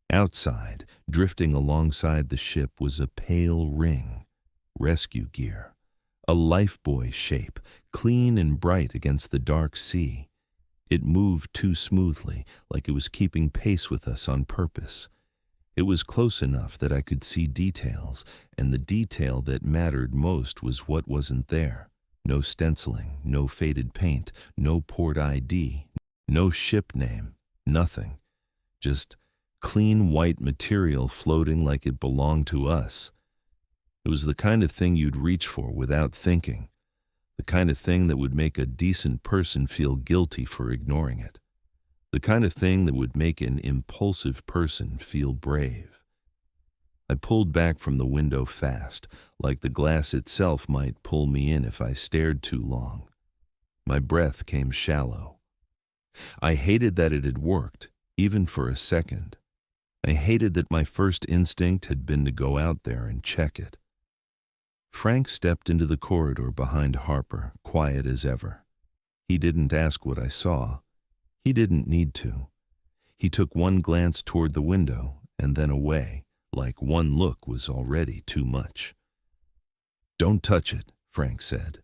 Outside, drifting alongside the ship, was a pale ring. Rescue gear. A lifebuoy shape, clean and bright against the dark sea. It moved too smoothly, like it was keeping pace with us on purpose. It was close enough that I could see details, and the detail that mattered most was what wasn't there. No stenciling, no faded paint, no port ID, no ship name, nothing. Just clean white material floating like it belonged to us. It was the kind of thing you'd reach for without thinking, the kind of thing that would make a decent person feel guilty for ignoring it, the kind of thing that would make an impulsive person feel brave. I pulled back from the window fast, like the glass itself might pull me in if I stared too long. My breath came shallow. I hated that it had worked, even for a second. I hated that my first instinct had been to go out there and check it. Frank stepped into the corridor behind Harper, quiet as ever. He didn't ask what I saw. He didn't need to. He took one glance toward the window and then away, like one look was already too much. "Don't touch it," Frank said.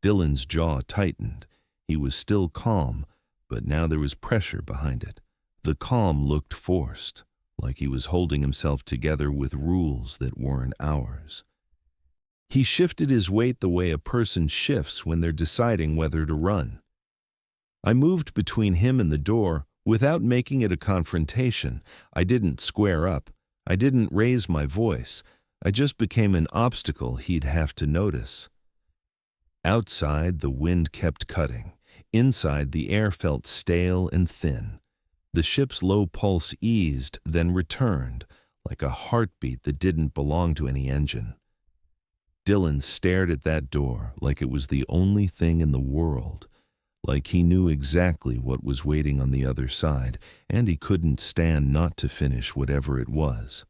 Dylan's jaw tightened. He was still calm, but now there was pressure behind it. The calm looked forced, like he was holding himself together with rules that weren't ours. He shifted his weight the way a person shifts when they're deciding whether to run. I moved between him and the door without making it a confrontation. I didn't square up. I didn't raise my voice. I just became an obstacle he'd have to notice. Outside, the wind kept cutting. Inside, the air felt stale and thin. The ship's low pulse eased, then returned, like a heartbeat that didn't belong to any engine. Dylan stared at that door like it was the only thing in the world, like he knew exactly what was waiting on the other side, and he couldn't stand not to finish whatever it was.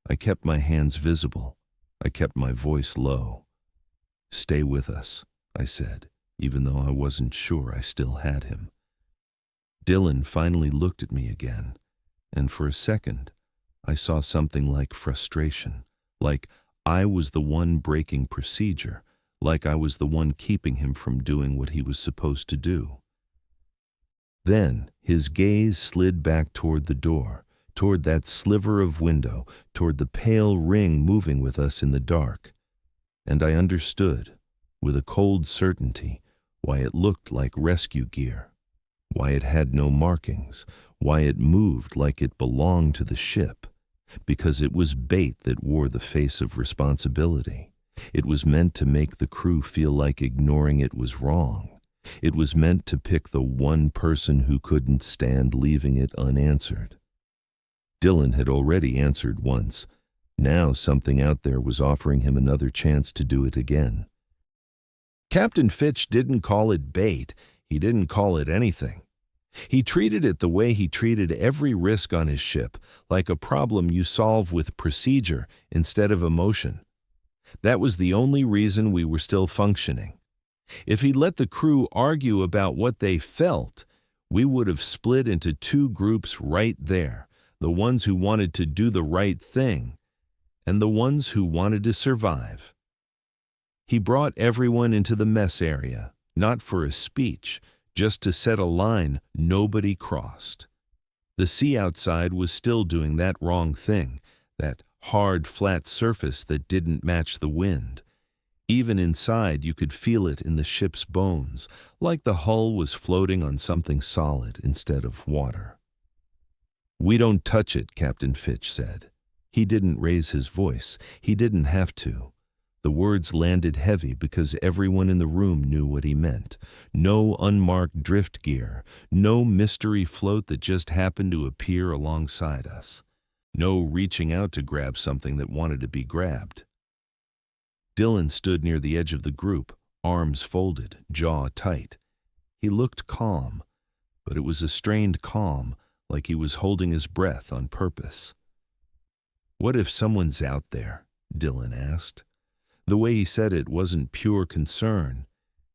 I kept my hands visible. I kept my voice low. "Stay with us," I said, even though I wasn't sure I still had him. Dylan finally looked at me again, and for a second, I saw something like frustration, like I was the one breaking procedure, like I was the one keeping him from doing what he was supposed to do. Then his gaze slid back toward the door, toward that sliver of window, toward the pale ring moving with us in the dark. And I understood, with a cold certainty, why it looked like rescue gear, why it had no markings, why it moved like it belonged to the ship. because it was bait that wore the face of responsibility. It was meant to make the crew feel like ignoring it was wrong. It was meant to pick the one person who couldn't stand leaving it unanswered. Dylan had already answered once. Now something out there was offering him another chance to do it again. Captain Fitch didn't call it bait. He didn't call it anything. He treated it the way he treated every risk on his ship, like a problem you solve with procedure instead of emotion. That was the only reason we were still functioning. If he let the crew argue about what they felt, we would have split into two groups right there, the ones who wanted to do the right thing and the ones who wanted to survive. He brought everyone into the mess area, not for a speech, just to set a line nobody crossed. The sea outside was still doing that wrong thing, that hard, flat surface that didn't match the wind. Even inside, you could feel it in the ship's bones, like the hull was floating on something solid instead of water. "We don't touch it," Captain Fitch said. He didn't raise his voice. He didn't have to. The words landed heavy because everyone in the room knew what he meant. No unmarked drift gear, no mystery float that just happened to appear alongside us. No reaching out to grab something that wanted to be grabbed. Dylan stood near the edge of the group, arms folded, jaw tight. He looked calm, but it was a strained calm, like he was holding his breath on purpose. "What if someone's out there?" Dylan asked. The way he said it wasn't pure concern.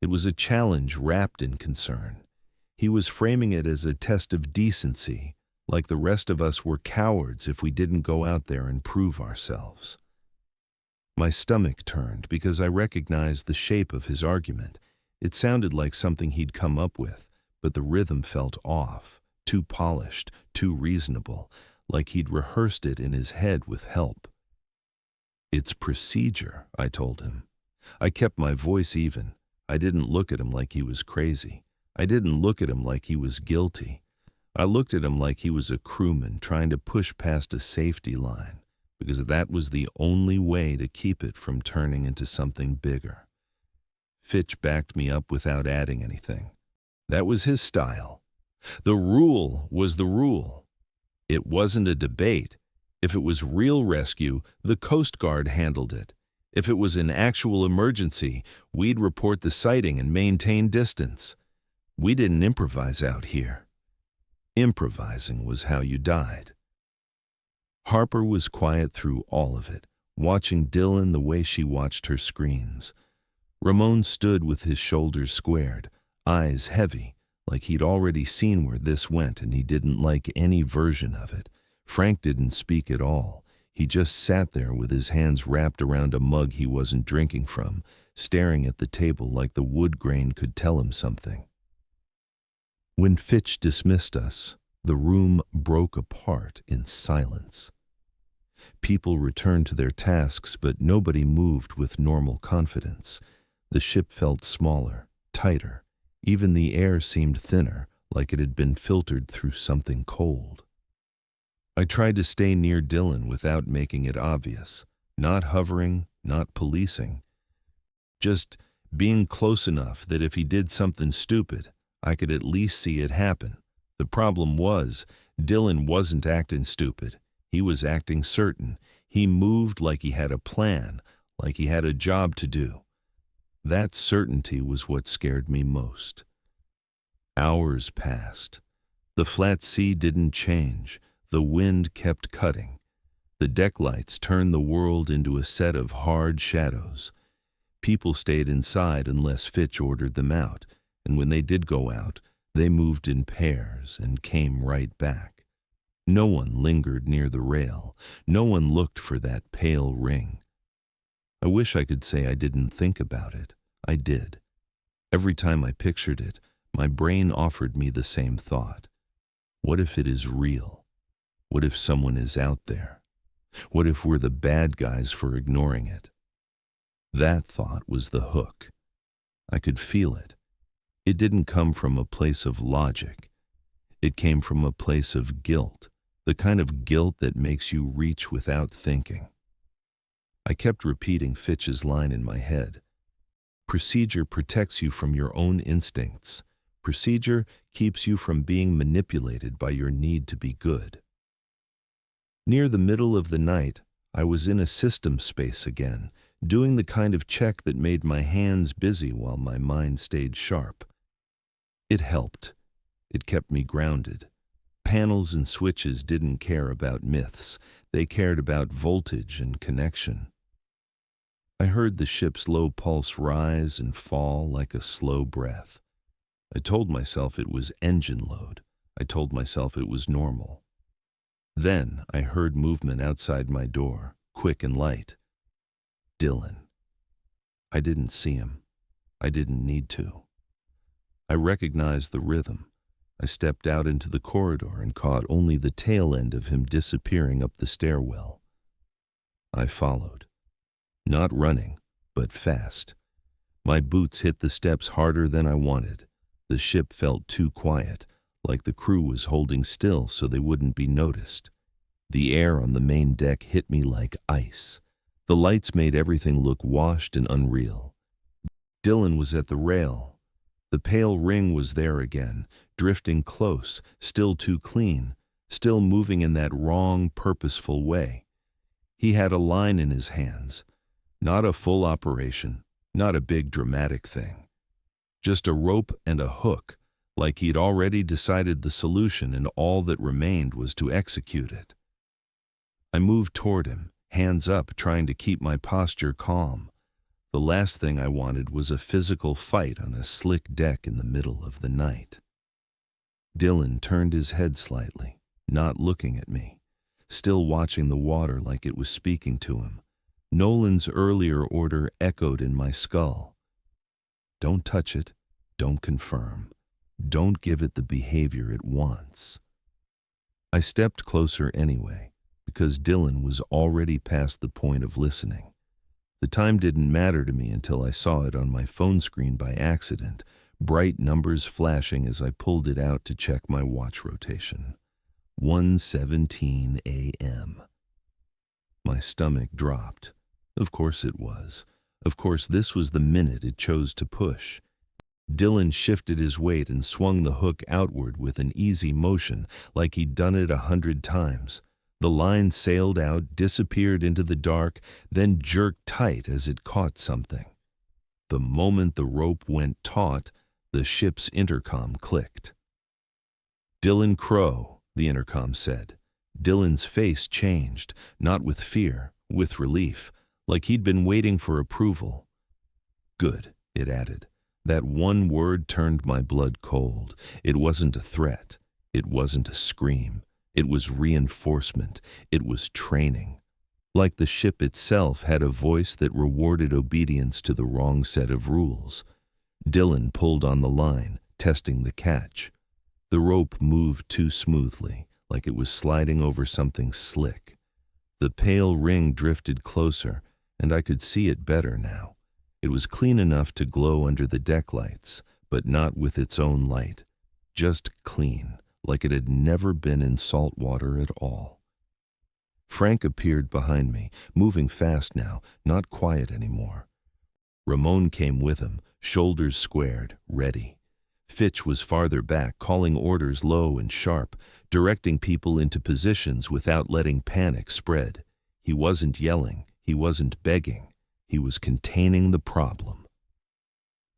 It was a challenge wrapped in concern. He was framing it as a test of decency, like the rest of us were cowards if we didn't go out there and prove ourselves. My stomach turned because I recognized the shape of his argument. It sounded like something he'd come up with, but the rhythm felt off, too polished, too reasonable, like he'd rehearsed it in his head with help. "It's procedure," I told him. I kept my voice even. I didn't look at him like he was crazy. I didn't look at him like he was guilty. I looked at him like he was a crewman trying to push past a safety line, because that was the only way to keep it from turning into something bigger. Fitch backed me up without adding anything. That was his style. The rule was the rule. It wasn't a debate. If it was real rescue, the Coast Guard handled it. If it was an actual emergency, we'd report the sighting and maintain distance. We didn't improvise out here. Improvising was how you died. Harper was quiet through all of it, watching Dylan the way she watched her screens. Ramon stood with his shoulders squared, eyes heavy, like he'd already seen where this went and he didn't like any version of it. Frank didn't speak at all. He just sat there with his hands wrapped around a mug he wasn't drinking from, staring at the table like the wood grain could tell him something. When Fitch dismissed us, the room broke apart in silence. People returned to their tasks, but nobody moved with normal confidence. The ship felt smaller, tighter. Even the air seemed thinner, like it had been filtered through something cold. I tried to stay near Dylan without making it obvious, not hovering, not policing. Just being close enough that if he did something stupid, I could at least see it happen. The problem was, Dylan wasn't acting stupid. He was acting certain. He moved like he had a plan, like he had a job to do. That certainty was what scared me most. Hours passed. The flat sea didn't change. The wind kept cutting. The deck lights turned the world into a set of hard shadows. People stayed inside unless Fitch ordered them out, and when they did go out, they moved in pairs and came right back. No one lingered near the rail. No one looked for that pale ring. I wish I could say I didn't think about it. I did. Every time I pictured it, my brain offered me the same thought. What if it is real? What if someone is out there? What if we're the bad guys for ignoring it? That thought was the hook. I could feel it. It didn't come from a place of logic. It came from a place of guilt, the kind of guilt that makes you reach without thinking. I kept repeating Fitch's line in my head. Procedure protects you from your own instincts. Procedure keeps you from being manipulated by your need to be good. Near the middle of the night, I was in a system space again, doing the kind of check that made my hands busy while my mind stayed sharp. It helped. It kept me grounded. Panels and switches didn't care about myths. They cared about voltage and connection. I heard the ship's low pulse rise and fall like a slow breath. I told myself it was engine load. I told myself it was normal. Then I heard movement outside my door, quick and light. Dylan. I didn't see him. I didn't need to. I recognized the rhythm. I stepped out into the corridor and caught only the tail end of him disappearing up the stairwell. I followed. Not running, but fast. My boots hit the steps harder than I wanted. The ship felt too quiet, like the crew was holding still so they wouldn't be noticed. The air on the main deck hit me like ice. The lights made everything look washed and unreal. Dylan was at the rail. The pale ring was there again, drifting close, still too clean, still moving in that wrong, purposeful way. He had a line in his hands. Not a full operation, not a big dramatic thing. Just a rope and a hook, like he'd already decided the solution and all that remained was to execute it. I moved toward him, hands up, trying to keep my posture calm. The last thing I wanted was a physical fight on a slick deck in the middle of the night. Dylan turned his head slightly, not looking at me, still watching the water like it was speaking to him. Nolan's earlier order echoed in my skull. Don't touch it, don't confirm, don't give it the behavior it wants. I stepped closer anyway, because Dylan was already past the point of listening. The time didn't matter to me until I saw it on my phone screen by accident, bright numbers flashing as I pulled it out to check my watch rotation. 1:17 a.m. My stomach dropped. Of course it was. Of course this was the minute it chose to push. Dylan shifted his weight and swung the hook outward with an easy motion, like he'd done it 100 times. The line sailed out, disappeared into the dark, then jerked tight as it caught something. The moment the rope went taut, the ship's intercom clicked. "Dylan Crow," the intercom said. Dylan's face changed, not with fear, with relief, like he'd been waiting for approval. "Good," it added. That one word turned my blood cold. It wasn't a threat. It wasn't a scream. It was reinforcement. It was training. Like the ship itself had a voice that rewarded obedience to the wrong set of rules. Dylan pulled on the line, testing the catch. The rope moved too smoothly, like it was sliding over something slick. The pale ring drifted closer, and I could see it better now. It was clean enough to glow under the deck lights, but not with its own light. Just clean, like it had never been in salt water at all. Frank appeared behind me, moving fast now, not quiet anymore. Ramon came with him, shoulders squared, ready. Fitch was farther back, calling orders low and sharp, directing people into positions without letting panic spread. He wasn't yelling, he wasn't begging. He was containing the problem.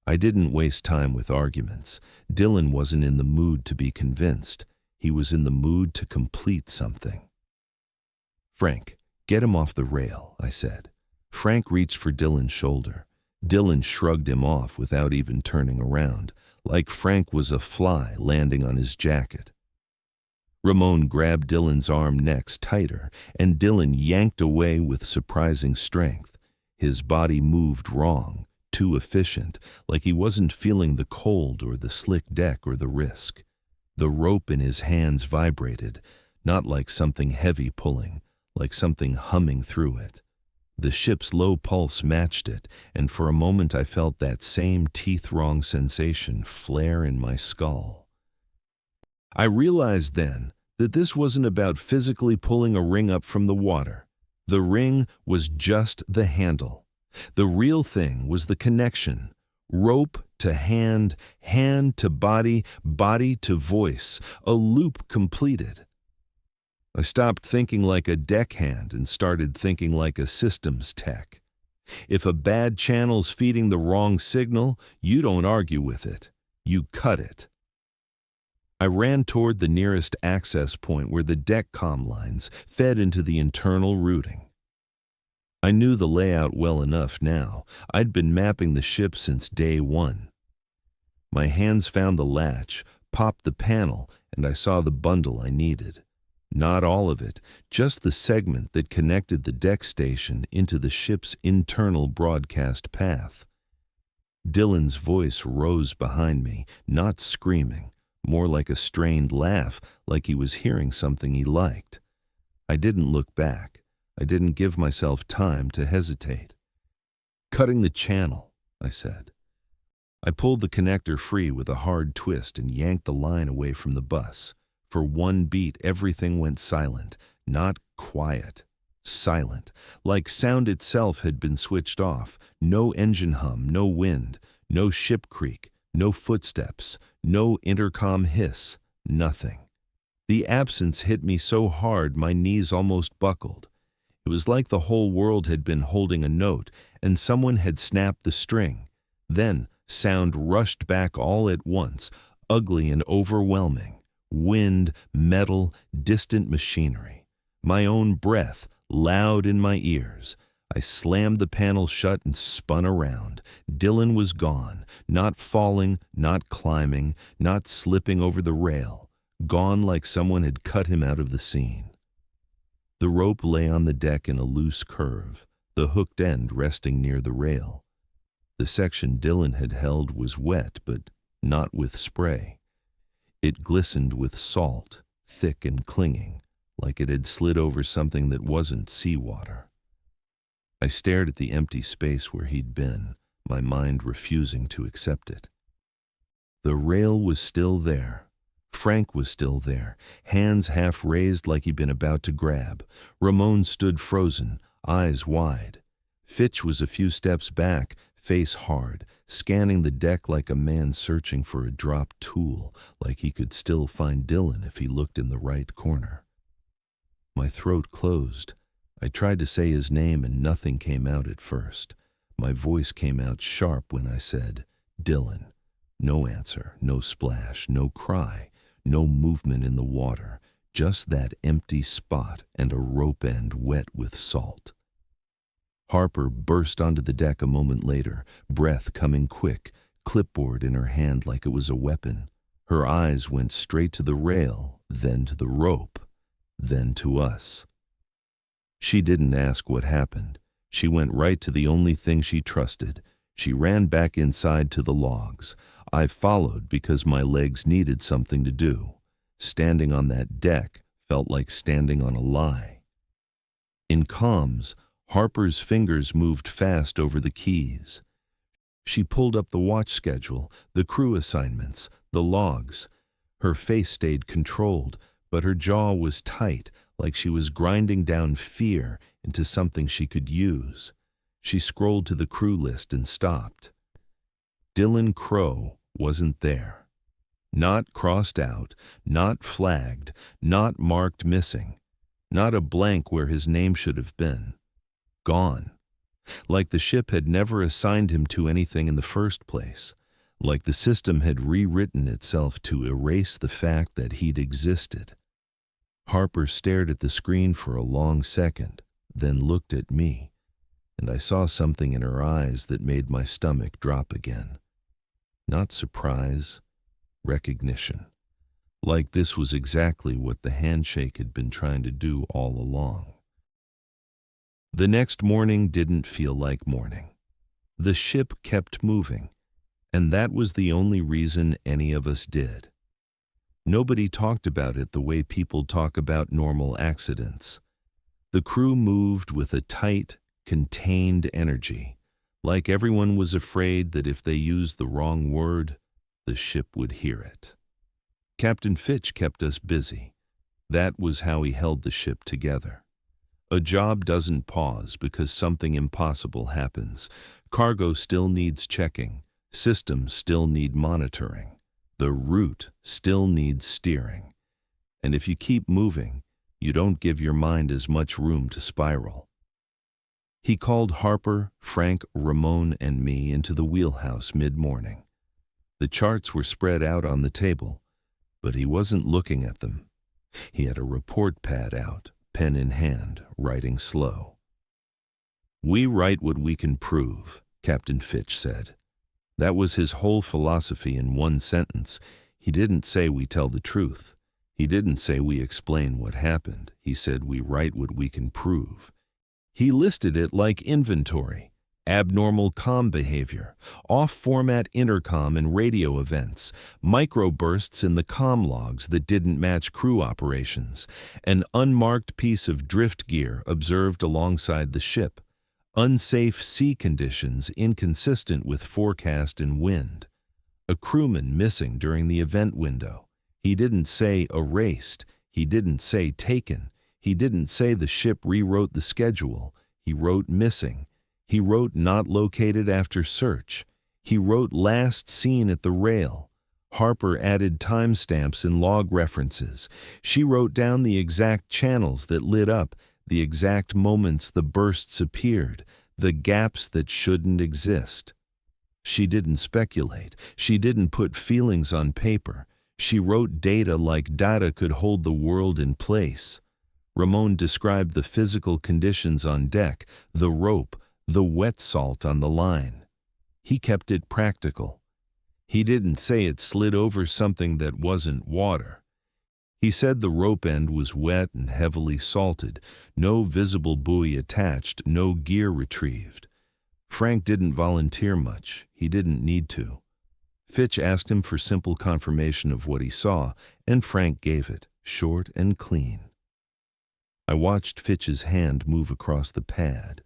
I didn't waste time with arguments. Dylan wasn't in the mood to be convinced. He was in the mood to complete something. "Frank, get him off the rail," I said. Frank reached for Dylan's shoulder. Dylan shrugged him off without even turning around, like Frank was a fly landing on his jacket. Ramon grabbed Dylan's arm next tighter, and Dylan yanked away with surprising strength. His body moved wrong, too efficient, like he wasn't feeling the cold or the slick deck or the risk. The rope in his hands vibrated, not like something heavy pulling, like something humming through it. The ship's low pulse matched it, and for a moment I felt that same teeth-wrong sensation flare in my skull. I realized then that this wasn't about physically pulling a ring up from the water. The ring was just the handle. The real thing was the connection. Rope to hand, hand to body, body to voice, a loop completed. I stopped thinking like a deckhand and started thinking like a systems tech. If a bad channel's feeding the wrong signal, you don't argue with it. You cut it. I ran toward the nearest access point where the deck-com lines fed into the internal routing. I knew the layout well enough now. I'd been mapping the ship since day one. My hands found the latch, popped the panel, and I saw the bundle I needed. Not all of it, just the segment that connected the deck station into the ship's internal broadcast path. Dylan's voice rose behind me, not screaming, more like a strained laugh, like he was hearing something he liked. I didn't look back. I didn't give myself time to hesitate. "Cutting the channel," I said. I pulled the connector free with a hard twist and yanked the line away from the bus. For one beat, everything went silent, not quiet, silent, like sound itself had been switched off. No engine hum, no wind, no ship creak, no footsteps, no intercom hiss, nothing. The absence hit me so hard my knees almost buckled. It was like the whole world had been holding a note and someone had snapped the string. Then sound rushed back all at once, ugly and overwhelming. Wind, metal, distant machinery. My own breath, loud in my ears. I slammed the panel shut and spun around. Dylan was gone, not falling, not climbing, not slipping over the rail. Gone like someone had cut him out of the scene. The rope lay on the deck in a loose curve, the hooked end resting near the rail. The section Dylan had held was wet, but not with spray. It glistened with salt, thick and clinging, like it had slid over something that wasn't seawater. I stared at the empty space where he'd been, my mind refusing to accept it. The rail was still there. Frank was still there, hands half raised like he'd been about to grab. Ramon stood frozen, eyes wide. Fitch was a few steps back, face hard, scanning the deck like a man searching for a dropped tool, like he could still find Dylan if he looked in the right corner. My throat closed. I tried to say his name and nothing came out at first. My voice came out sharp when I said, "Dylan." No answer, no splash, no cry, no movement in the water, just that empty spot and a rope end wet with salt. Harper burst onto the deck a moment later, breath coming quick, clipboard in her hand like it was a weapon. Her eyes went straight to the rail, then to the rope, then to us. She didn't ask what happened. She went right to the only thing she trusted. She ran back inside to the logs. I followed because my legs needed something to do. Standing on that deck felt like standing on a lie. In comms, Harper's fingers moved fast over the keys. She pulled up the watch schedule, the crew assignments, the logs. Her face stayed controlled, but her jaw was tight, like she was grinding down fear into something she could use. She scrolled to the crew list and stopped. Dylan Crow wasn't there. Not crossed out, not flagged, not marked missing. Not a blank where his name should have been. Gone. Like the ship had never assigned him to anything in the first place. Like the system had rewritten itself to erase the fact that he'd existed. Harper stared at the screen for a long second, then looked at me, and I saw something in her eyes that made my stomach drop again. Not surprise, recognition. Like this was exactly what the handshake had been trying to do all along. The next morning didn't feel like morning. The ship kept moving, and that was the only reason any of us did. Nobody talked about it the way people talk about normal accidents. The crew moved with a tight, contained energy, like everyone was afraid that if they used the wrong word, the ship would hear it. Captain Fitch kept us busy. That was how he held the ship together. A job doesn't pause because something impossible happens. Cargo still needs checking. Systems still need monitoring. The route still needs steering. And if you keep moving, you don't give your mind as much room to spiral. He called Harper, Frank, Ramon, and me into the wheelhouse mid-morning. The charts were spread out on the table, but he wasn't looking at them. He had a report pad out, pen in hand, writing slow. "We write what we can prove," Captain Fitch said. That was his whole philosophy in one sentence. He didn't say we tell the truth. He didn't say we explain what happened. He said we write what we can prove. He listed it like inventory: abnormal comm behavior, off-format intercom and radio events, microbursts in the comm logs that didn't match crew operations, an unmarked piece of drift gear observed alongside the ship, unsafe sea conditions inconsistent with forecast and wind, a crewman missing during the event window. He didn't say erased. He didn't say taken. He didn't say the ship rewrote the schedule. He wrote missing. He wrote not located after search. He wrote last seen at the rail. Harper added timestamps and log references. She wrote down the exact channels that lit up, the exact moments the bursts appeared, the gaps that shouldn't exist. She didn't speculate. She didn't put feelings on paper. She wrote data like data could hold the world in place. Ramon described the physical conditions on deck, the rope, the wet salt on the line. He kept it practical. He didn't say it slid over something that wasn't water. He said the rope end was wet and heavily salted, no visible buoy attached, no gear retrieved. Frank didn't volunteer much. He didn't need to. Fitch asked him for simple confirmation of what he saw, and Frank gave it, short and clean. I watched Fitch's hand move across the pad.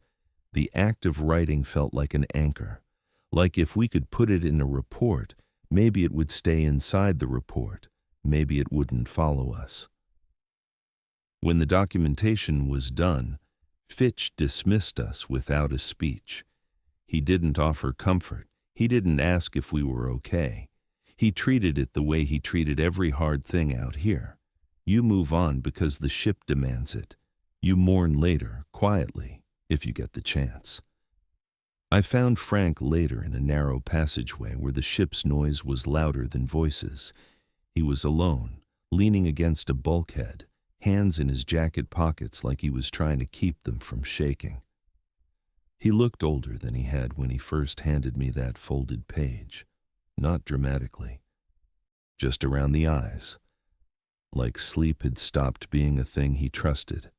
The act of writing felt like an anchor, like if we could put it in a report, maybe it would stay inside the report, maybe it wouldn't follow us. When the documentation was done, Fitch dismissed us without a speech. He didn't offer comfort. He didn't ask if we were okay. He treated it the way he treated every hard thing out here. You move on because the ship demands it. You mourn later, quietly, if you get the chance. I found Frank later in a narrow passageway where the ship's noise was louder than voices. He was alone, leaning against a bulkhead, hands in his jacket pockets like he was trying to keep them from shaking. He looked older than he had when he first handed me that folded page, not dramatically, just around the eyes, like sleep had stopped being a thing he trusted.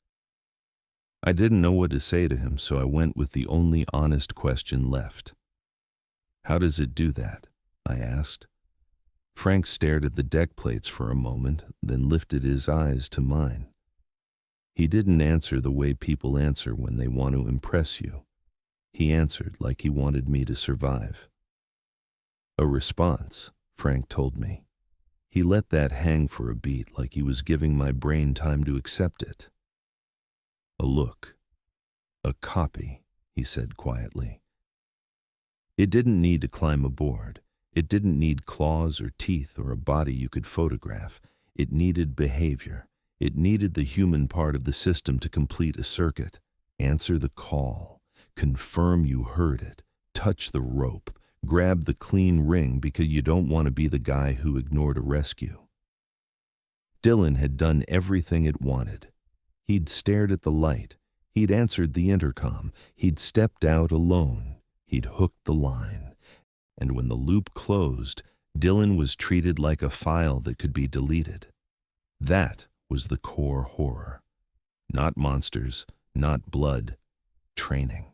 I didn't know what to say to him, so I went with the only honest question left. "How does it do that?" I asked. Frank stared at the deck plates for a moment, then lifted his eyes to mine. He didn't answer the way people answer when they want to impress you. He answered like he wanted me to survive. "A response," Frank told me. He let that hang for a beat like he was giving my brain time to accept it. "A look. A copy," he said quietly. It didn't need to climb aboard. It didn't need claws or teeth or a body you could photograph. It needed behavior. It needed the human part of the system to complete a circuit. Answer the call. Confirm you heard it. Touch the rope. Grab the clean ring because you don't want to be the guy who ignored a rescue. Dylan had done everything it wanted. He'd stared at the light. He'd answered the intercom. He'd stepped out alone. He'd hooked the line. And when the loop closed, Dylan was treated like a file that could be deleted. That was the core horror. Not monsters, not blood, training.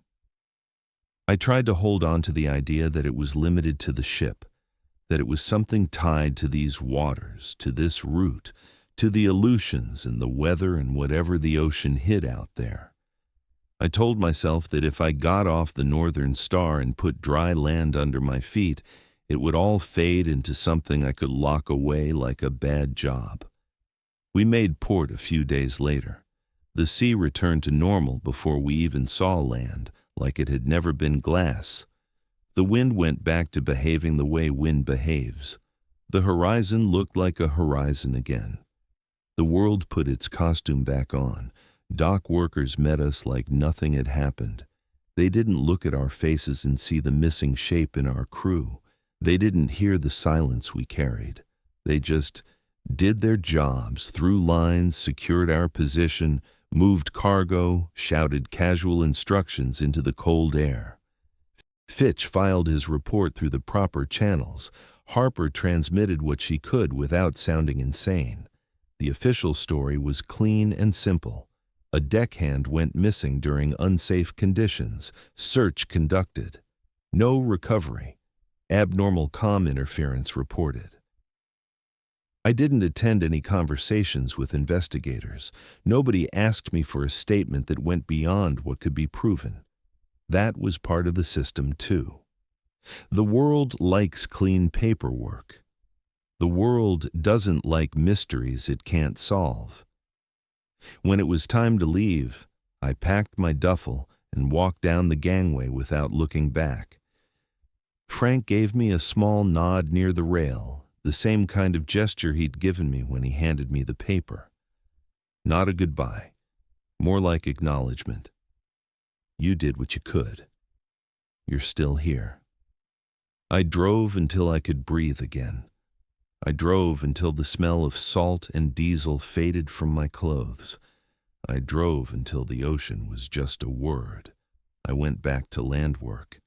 I tried to hold on to the idea that it was limited to the ship, that it was something tied to these waters, to this route, to the Aleutians and the weather and whatever the ocean hid out there. I told myself that if I got off the Northern Star and put dry land under my feet, it would all fade into something I could lock away like a bad job. We made port a few days later. The sea returned to normal before we even saw land, like it had never been glass. The wind went back to behaving the way wind behaves. The horizon looked like a horizon again. The world put its costume back on. Dock workers met us like nothing had happened. They didn't look at our faces and see the missing shape in our crew. They didn't hear the silence we carried. They just did their jobs, threw lines, secured our position, moved cargo, shouted casual instructions into the cold air. Fitch filed his report through the proper channels. Harper transmitted what she could without sounding insane. The official story was clean and simple. A deckhand went missing during unsafe conditions. Search conducted. No recovery. Abnormal comm interference reported. I didn't attend any conversations with investigators. Nobody asked me for a statement that went beyond what could be proven. That was part of the system, too. The world likes clean paperwork. The world doesn't like mysteries it can't solve. When it was time to leave, I packed my duffel and walked down the gangway without looking back. Frank gave me a small nod near the rail, the same kind of gesture he'd given me when he handed me the paper. Not a goodbye, more like acknowledgement. You did what you could. You're still here. I drove until I could breathe again. I drove until the smell of salt and diesel faded from my clothes. I drove until the ocean was just a word. I went back to land work.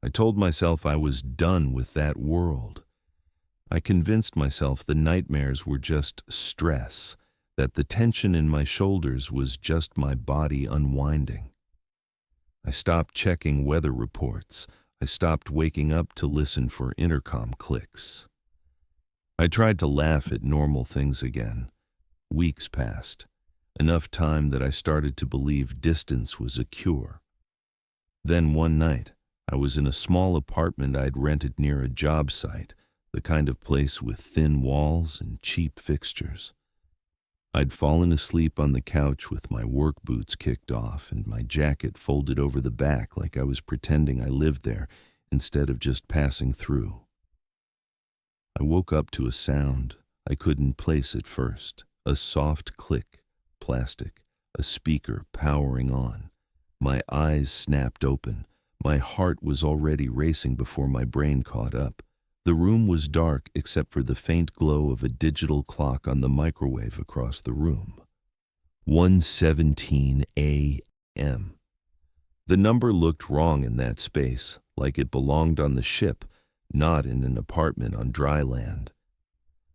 I told myself I was done with that world. I convinced myself the nightmares were just stress, that the tension in my shoulders was just my body unwinding. I stopped checking weather reports. I stopped waking up to listen for intercom clicks. I tried to laugh at normal things again. Weeks passed, enough time that I started to believe distance was a cure. Then one night, I was in a small apartment I'd rented near a job site, the kind of place with thin walls and cheap fixtures. I'd fallen asleep on the couch with my work boots kicked off and my jacket folded over the back like I was pretending I lived there instead of just passing through. I woke up to a sound I couldn't place at first, a soft click, plastic, a speaker powering on. My eyes snapped open. My heart was already racing before my brain caught up. The room was dark except for the faint glow of a digital clock on the microwave across the room. 1:17 a.m. The number looked wrong in that space, like it belonged on the ship, not in an apartment on dry land.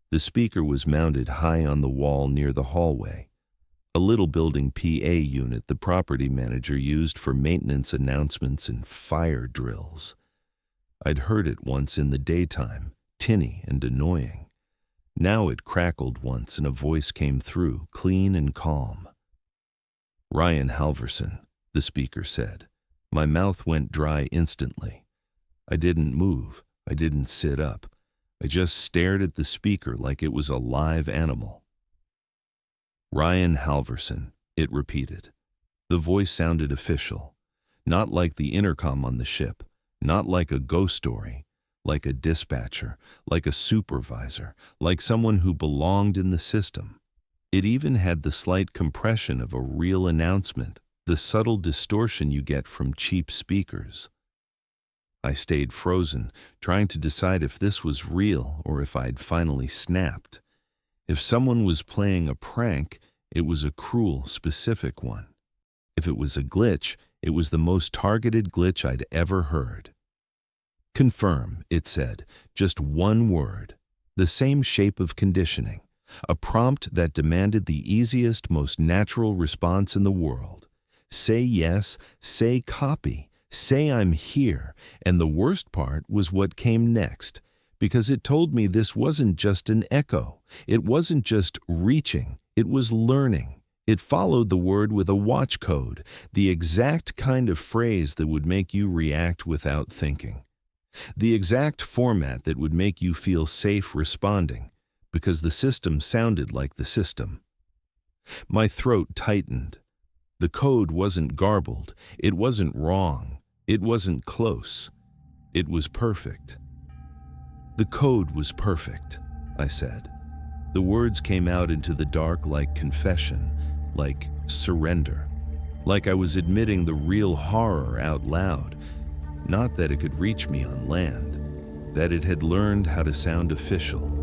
The speaker was mounted high on the wall near the hallway, a little building PA unit the property manager used for maintenance announcements and fire drills. I'd heard it once in the daytime, tinny and annoying. Now it crackled once and a voice came through, clean and calm. "Ryan Halverson," the speaker said. My mouth went dry instantly. I didn't move. I didn't sit up. I just stared at the speaker like it was a live animal. "Ryan Halverson," it repeated. The voice sounded official, not like the intercom on the ship, not like a ghost story, like a dispatcher, like a supervisor, like someone who belonged in the system. It even had the slight compression of a real announcement, the subtle distortion you get from cheap speakers. I stayed frozen, trying to decide if this was real or if I'd finally snapped. If someone was playing a prank, it was a cruel, specific one. If it was a glitch, it was the most targeted glitch I'd ever heard. "Confirm," it said, just one word, the same shape of conditioning, a prompt that demanded the easiest, most natural response in the world. Say yes, say copy. Say I'm here, and the worst part was what came next, because it told me this wasn't just an echo. It wasn't just reaching, it was learning. It followed the word with a watch code, the exact kind of phrase that would make you react without thinking. The exact format that would make you feel safe responding, because the system sounded like the system. My throat tightened. The code wasn't garbled. It wasn't wrong. It wasn't close. It was perfect. The code was perfect, I said. The words came out into the dark like confession, like surrender, like I was admitting the real horror out loud. Not that it could reach me on land, that it had learned how to sound official.